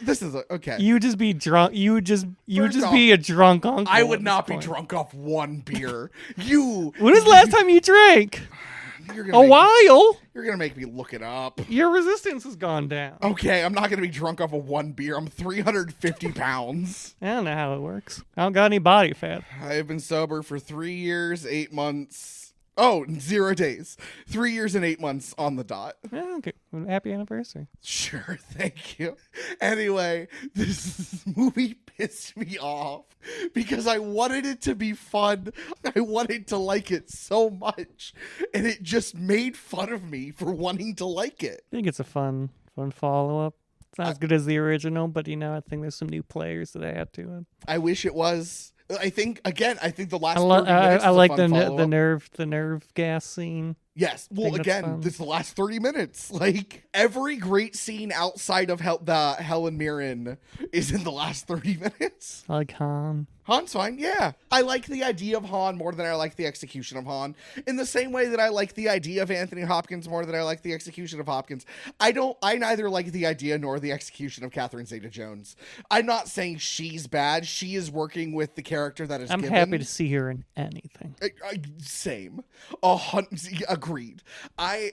This is okay. You would just be drunk. You would just off, be a drunk uncle. I would not be drunk off one beer. When was the last time you drank? While. You're going to make me look it up. Your resistance has gone down. Okay, I'm not going to be drunk off of one beer. I'm 350 pounds. I don't know how it works. I don't got any body fat. I've been sober for 3 years, 8 months. Oh, 0 days. 3 years and 8 months on the dot. Yeah, okay. Well, happy anniversary. Sure, thank you. Anyway, this movie pissed me off because I wanted it to be fun. I wanted to like it so much, and it just made fun of me for wanting to like it. I think it's a fun follow-up. It's not as good as the original, but I think there's some new players that add to it. I wish it was. I think the last 30 minutes I like the nerve gas scene. Yes. Well, again, this is the last 30 minutes. Like, every great scene outside of the Helen Mirren is in the last 30 minutes. I like Han. Han's fine, yeah. I like the idea of Han more than I like the execution of Han. In the same way that I like the idea of Anthony Hopkins more than I like the execution of Hopkins. I neither like the idea nor the execution of Catherine Zeta-Jones. I'm not saying she's bad. She is working with the character that is I'm given. happy to see her in anything. Same. Agreed. I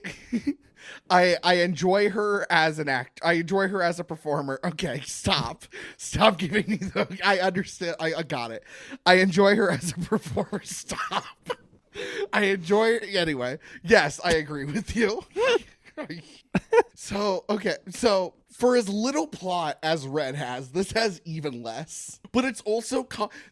enjoy her as an act. I enjoy her as a performer. Okay, stop giving me the. I understand. I got it. I enjoy her as a performer. Stop. I enjoy. Anyway, yes, I agree with you. So for as little plot as Red has, this has even less. But it's also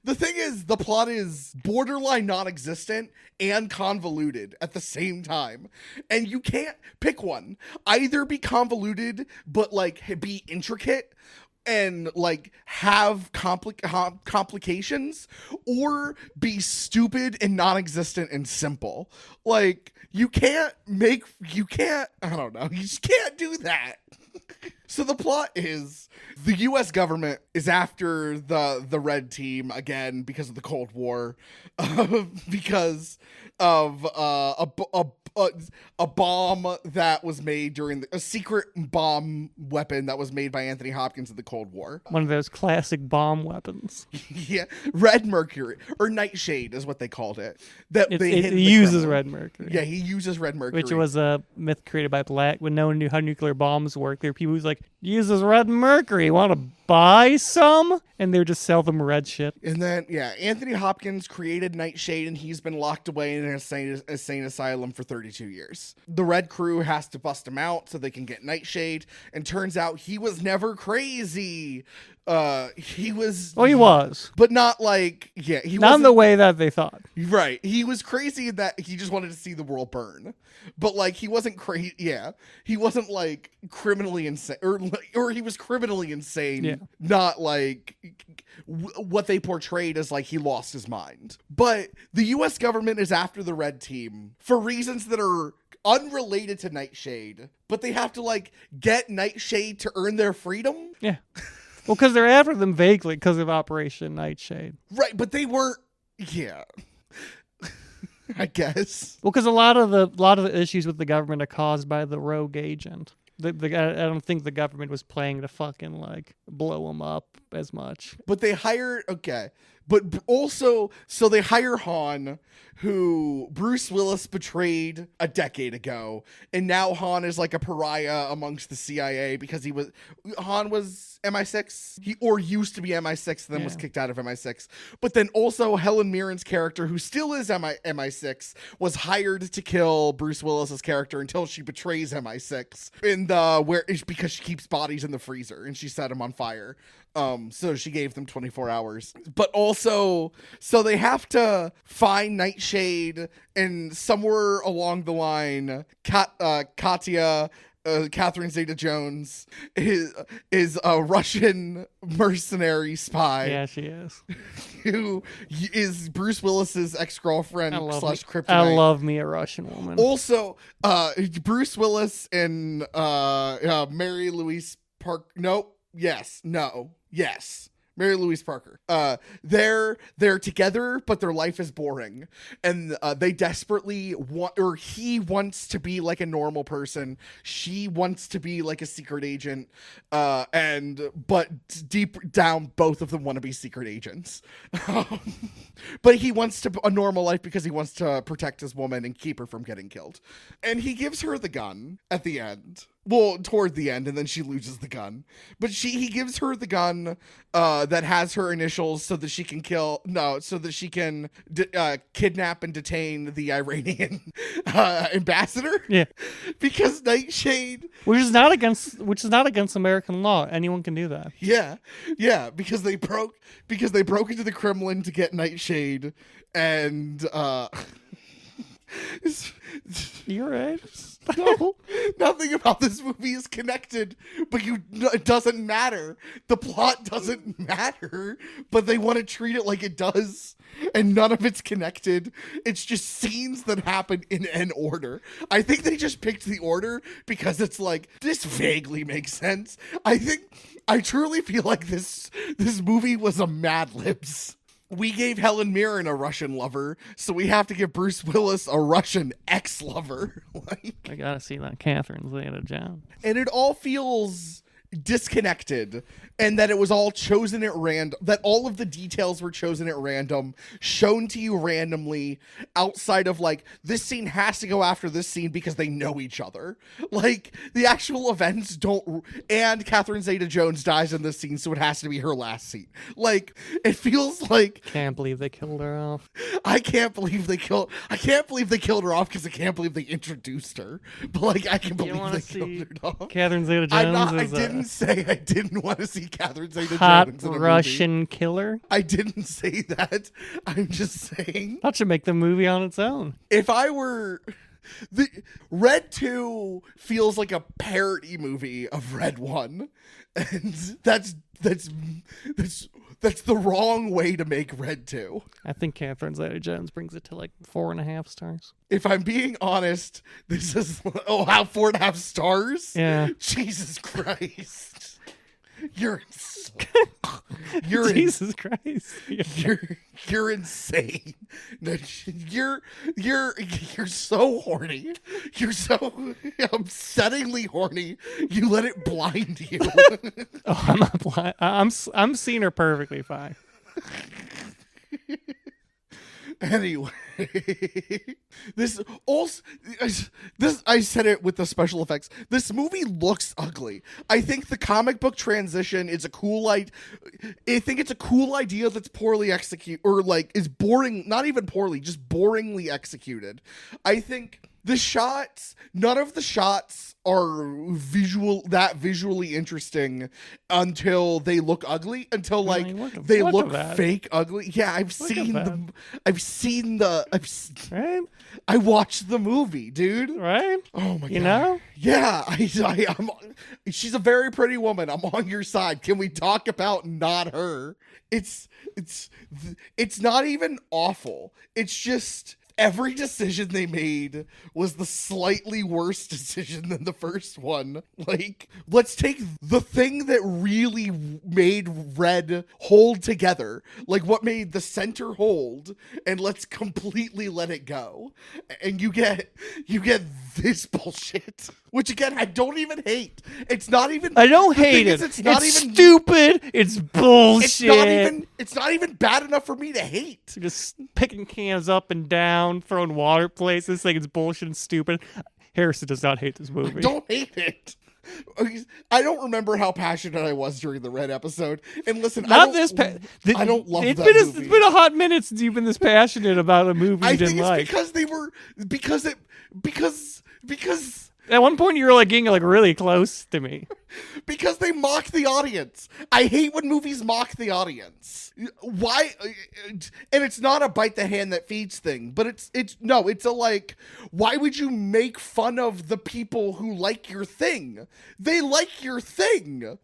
the thing is, the plot is borderline non-existent and convoluted at the same time, and you can't pick one. Either be convoluted but like be intricate and like have complications, or be stupid and non-existent and simple. Like, you can't, I don't know, you just can't do that. So the plot is the U.S. government is after the Red Team again because of the Cold War, because of a bomb that was made during a secret bomb weapon that was made by Anthony Hopkins in the Cold War. One of those classic bomb weapons. Yeah, Red Mercury, or Nightshade is what they called it. It uses Red Mercury. Yeah, he uses Red Mercury, which was a myth created by Black when no one knew how nuclear bombs work. There were people who's like, uses Red Mercury. Want to buy some? And they would just sell them red shit. And then, yeah, Anthony Hopkins created Nightshade, and he's been locked away in an insane asylum for 32 years. The Red Crew has to bust him out so they can get Nightshade, and turns out he was never crazy. He was. Well, he was, but not like, yeah, he not in the way that they thought. Right, he was crazy in that he just wanted to see the world burn, but like he wasn't crazy. Yeah, he wasn't like criminally insane, or he was criminally insane. Yeah. Not like what they portrayed as like he lost his mind. But the U.S. government is after the Red Team for reasons that are unrelated to Nightshade, but they have to like get Nightshade to earn their freedom. Yeah. Well, because they're after them vaguely because of Operation Nightshade. Right, but they weren't. Yeah. I guess. Well, because a lot of the issues with the government are caused by the rogue agent. I don't think the government was planning to fucking like blow him up as much. But they hire but also so they hire Han, who Bruce Willis betrayed a decade ago, and now Han is like a pariah amongst the CIA because Han was MI6, he used to be MI6, then was kicked out of MI6. But then also Helen Mirren's character, who still is MI6, was hired to kill Bruce Willis's character until she betrays MI6 because she keeps bodies in the freezer and she set him on fire. So she gave them 24 hours. But also, so they have to find Nightshade, and somewhere along the line, Katya, Catherine Zeta-Jones, is a Russian mercenary spy. Yeah, she is. Who is Bruce Willis's ex-girlfriend / kryptonite. I love me a Russian woman. Also, Bruce Willis and Mary Louise Park. Nope. Yes. No. Yes. Mary Louise Parker. They're together, but their life is boring, and they desperately he wants to be like a normal person. She wants to be like a secret agent, but deep down, both of them want to be secret agents. But he wants a normal life because he wants to protect his woman and keep her from getting killed. And he gives her the gun at the end. Well, toward the end, and then she loses the gun. But he gives her the gun that has her initials so that she can kidnap and detain the Iranian ambassador. Yeah, because Nightshade, which is not against American law. Anyone can do that. Yeah, because they broke into the Kremlin to get Nightshade, and You're right. No, nothing about this movie is connected, but it doesn't matter. The plot doesn't matter, but they want to treat it like it does, and none of it's connected. It's just scenes that happen in an order. I think they just picked the order because it's like, this vaguely makes sense. I truly feel like this movie was a Mad Libs. We gave Helen Mirren a Russian lover, so we have to give Bruce Willis a Russian ex-lover. I gotta see that Catherine Zeta-Jones. And it all feels disconnected, and that it was all chosen at random, that all of the details were chosen at random, shown to you randomly, outside of like, this scene has to go after this scene because they know each other. Like, the actual events don't, and Catherine Zeta-Jones dies in this scene, so it has to be her last scene. Like, it feels like, can't believe they killed her off. I can't believe they killed her off because I can't believe they introduced her. But like, I can believe they killed her off. Catherine Zeta-Jones I didn't say I didn't want to see Catherine Zeta-Jones hot in a Russian movie. killer. I didn't say that. I'm just saying. That should make the movie on its own. If I were... Red 2 feels like a parody movie of Red 1. And that's the wrong way to make Red 2. I think Catherine Zeta-Jones brings it to like 4.5 stars. If I'm being honest, this is... Oh, how 4.5 stars? Yeah. Jesus Christ. You're Jesus Christ. You're insane. You're so horny. You're so upsettingly horny. You let it blind you. Oh, I'm not blind. I'm seeing her perfectly fine. Anyway, I said it with the special effects. This movie looks ugly. I think the comic book transition is a cool I think it's a cool idea that's poorly executed, or like is boring, not even poorly, just boringly executed. I think none of the shots are visually interesting until they look ugly, until like they look fake ugly. Yeah, I've seen right? I watched the movie, dude. Right? Oh my god. You know? Yeah, she's a very pretty woman. I'm on your side. Can we talk about not her? It's not even awful. It's just every decision they made was the slightly worse decision than the first one. Like, let's take the thing that really made Red hold together, like what made the center hold, and let's completely let it go. And you get this bullshit, which again I don't even hate. It's not even. I don't the thing hate is, it. It's not It's even stupid. It's bullshit. It's not even bad enough for me to hate. Just picking cans up and down, throwing water places, saying it's bullshit and stupid. Harrison does not hate this movie. Don't hate it. I don't remember how passionate I was during the Red episode. And listen, Not I this. I don't love it's that been movie. It's been a hot minute since you've been this passionate about a movie you I didn't think it's like. because At one point, you were like getting like really close to me. because they mock the audience. I hate when movies mock the audience. Why? And it's not a bite the hand that feeds thing, but it's a like, why would you make fun of the people who like your thing? They like your thing.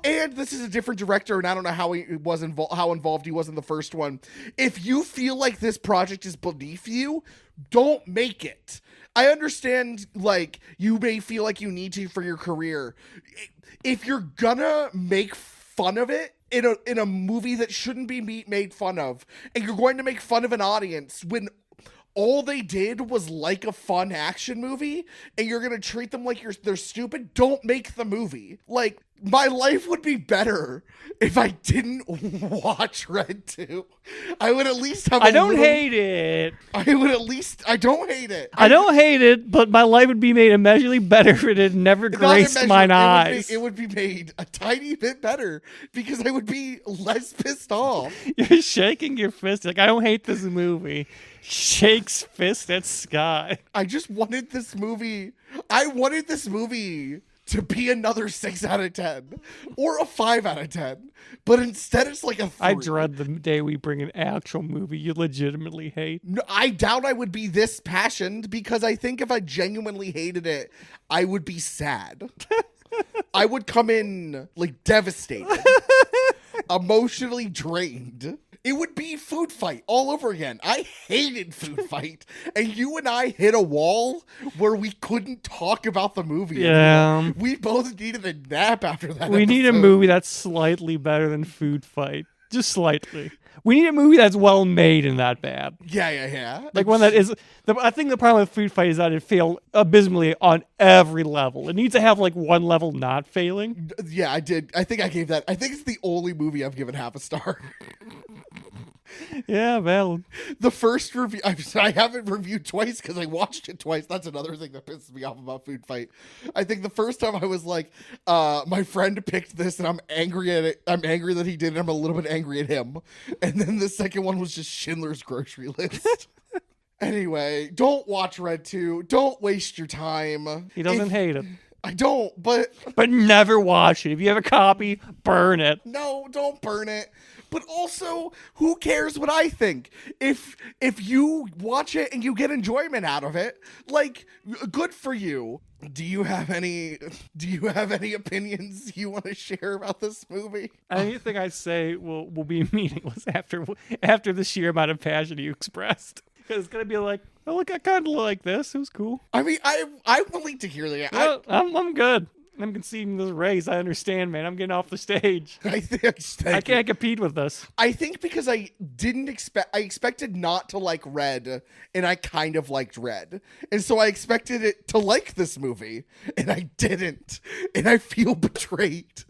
And this is a different director, and I don't know how how involved he was in the first one. If you feel like this project is beneath you, don't make it. I understand, like, you may feel like you need to for your career. If you're gonna make fun of it in a movie that shouldn't be made fun of, and you're going to make fun of an audience when all they did was like a fun action movie, and you're gonna treat them like they're stupid, don't make the movie. Like, my life would be better if I didn't watch Red 2. I would at least have I don't hate it. I don't hate it. I don't hate it, but my life would be made immeasurably better if it had never graced mine eyes. It would be made a tiny bit better because I would be less pissed off. You're shaking your fist like, I don't hate this movie. Shakes fist at sky. I just wanted this movie. I wanted this movie to be another 6 out of 10 or a 5 out of 10, but instead it's like a 3. I dread the day we bring an actual movie you legitimately hate. No, I doubt I would be this passionate because I think if I genuinely hated it, I would be sad. I would come in like devastated, emotionally drained. It would be Food Fight all over again. I hated Food Fight, and you and I hit a wall where we couldn't talk about the movie. Yeah. Anymore. We both needed a nap after that. We need a movie that's slightly better than Food Fight. Just slightly. We need a movie that's well made and that bad. Yeah. Like one that is. I think the problem with Food Fight is that it failed abysmally on every level. It needs to have like one level not failing. Yeah, I did. I think I gave that. I think it's the only movie I've given half a star. Yeah, well. The first review, I haven't reviewed twice because I watched it twice. That's another thing that pisses me off about Food Fight. I think the first time I was like, my friend picked this and I'm angry at it. I'm angry that he did it. I'm a little bit angry at him. And then the second one was just Schindler's Grocery List. Anyway, don't watch Red 2. Don't waste your time. He doesn't hate it. I don't, but never watch it. If you have a copy, burn it. No, don't burn it. But also, who cares what I think? If you watch it and you get enjoyment out of it, like, good for you. Do you have any opinions you want to share about this movie? Anything I say will be meaningless after the sheer amount of passion you expressed. Because it's gonna be like, oh look, I kind of like this. It was cool. I mean, I'm willing to hear that. Well, I'm good. I'm conceding this race. I understand, man. I'm getting off the stage. I can't compete with this. I think because I expected not to like Red, and I kind of liked Red. And so I expected it to like this movie, and I didn't. And I feel betrayed.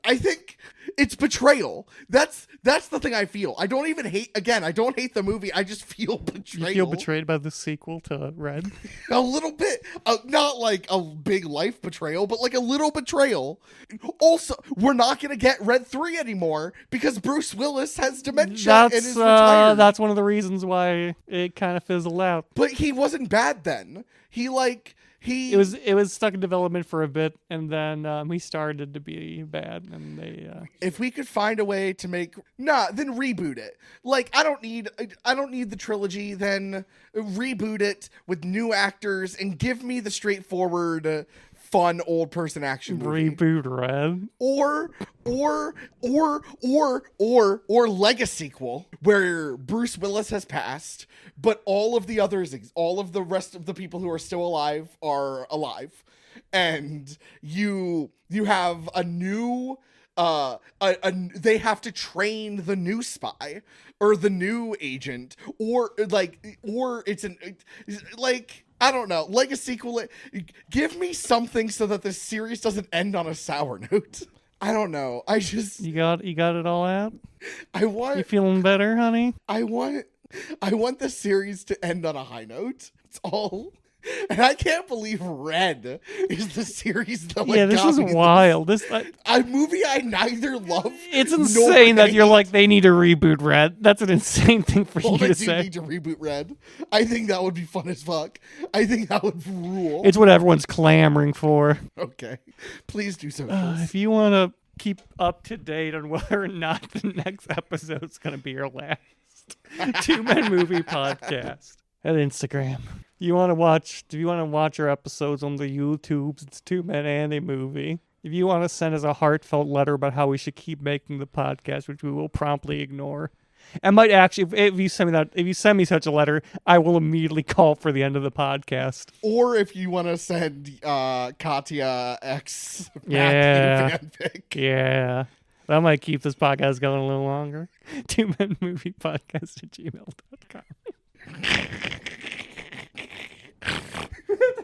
I think it's betrayal. That's the thing I feel. I don't even hate, again, I don't hate the movie. I just feel betrayal. You feel betrayed by the sequel to Red? A little bit. Not like a big life betrayal, but like a little betrayal. Also, we're not going to get Red 3 anymore because Bruce Willis has dementia and is retired. That's one of the reasons why it kind of fizzled out. But he wasn't bad then. It was stuck in development for a bit, and then he started to be bad, and they. If we could find a way to then reboot it. Like, I don't need the trilogy. Then reboot it with new actors and give me the straightforward fun old person action movie. Reboot Red. Or Legacy sequel where Bruce Willis has passed, but all of the others, all of the rest of the people who are still alive are alive, and you have a new they have to train the new spy or the new agent, or it's I don't know, like a sequel. Give me something so that this series doesn't end on a sour note. I don't know. I just You got it all out? I want You feeling better, honey? I want the series to end on a high note. It's all. And I can't believe Red is the series that Yeah, this is wild. A movie I neither love. It's nor insane that you're hate. like, they need to reboot Red. That's an insane thing for Well, you they to do say. need to reboot Red. I think that would be fun as fuck. I think that would rule. It's what everyone's clamoring for. Okay. Please do so. If you want to keep up to date on whether or not the next episode's going to be your last Two Men Movie Podcast at Instagram. If you want to watch our episodes on the YouTubes, it's Two Men and a Movie. If you want to send us a heartfelt letter about how we should keep making the podcast, which we will promptly ignore, and might actually, if you send me such a letter, I will immediately call for the end of the podcast. Or if you want to send Katya X Yeah. Matthew fanfic. Yeah. That might keep this podcast going a little longer. Two Men Movie Podcast at gmail.com.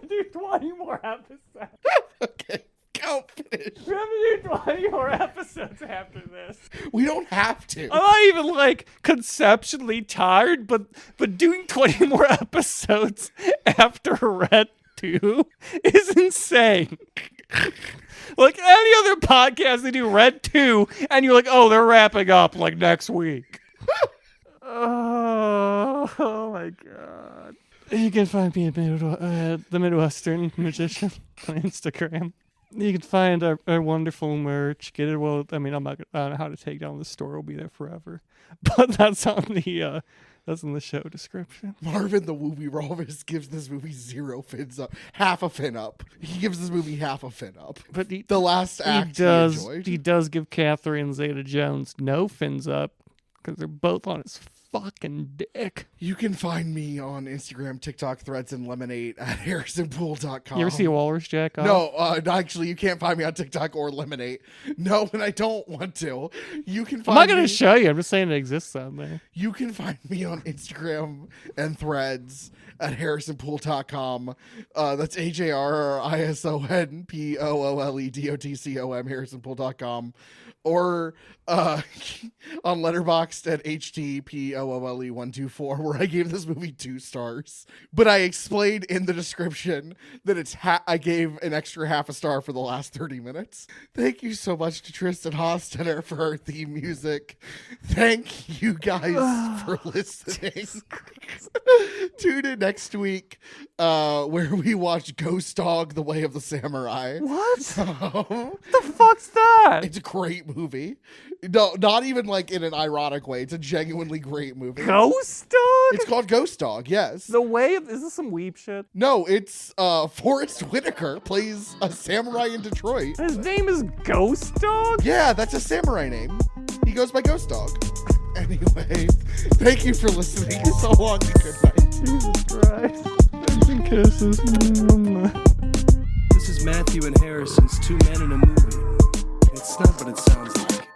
Do 20 more episodes. Okay. Go finish. We have to do 20 more episodes after this. We don't have to. I'm not even conceptually tired, but doing 20 more episodes after Red 2 is insane. Like any other podcast, they do Red 2, and you're like, oh, they're wrapping up next week. Oh my god. You can find me at the Midwestern Magician on Instagram. You can find our wonderful merch. Get it. Well, I mean, I don't know how to take down the store. It'll be there forever. But that's on the in the show description. Marvin the Wooby Rolvis gives this movie 0 fins up. Half a fin up. He gives this movie half a fin up. But The last act he does give Catherine Zeta-Jones no fins up because they're both on his fucking dick. You can find me on Instagram, TikTok, Threads, and Lemonade at harrisonpool.com. You ever see a walrus jack off? No, actually, you can't find me on TikTok or Lemonade. No, and I don't want to. You can I'm find not going me. to show you. I'm just saying it exists out there. You can find me on Instagram and Threads at harrisonpool.com. That's HARRISONPOOLEDOTCOM, harrisonpool.com. Or on Letterboxd at HTPOOLE124, where I gave this movie 2 stars. But I explained in the description that I gave an extra half a star for the last 30 minutes. Thank you so much to Tristan Hostetter for our theme music. Thank you guys for listening. Tune in next week where we watch Ghost Dog: The Way of the Samurai. What? What the fuck's that? It's a great movie. No, not even in an ironic way. It's a genuinely great movie. Ghost Dog? It's called Ghost Dog, yes. Is this some weep shit? No, it's Forrest Whitaker plays a samurai in Detroit. His name is Ghost Dog? Yeah, that's a samurai name. He goes by Ghost Dog. Anyway, thank you for listening. So long and good night. Jesus Christ. Hugs and kisses. This is Matthew and Harrison's Two Men in a Movie. It's not what it sounds like.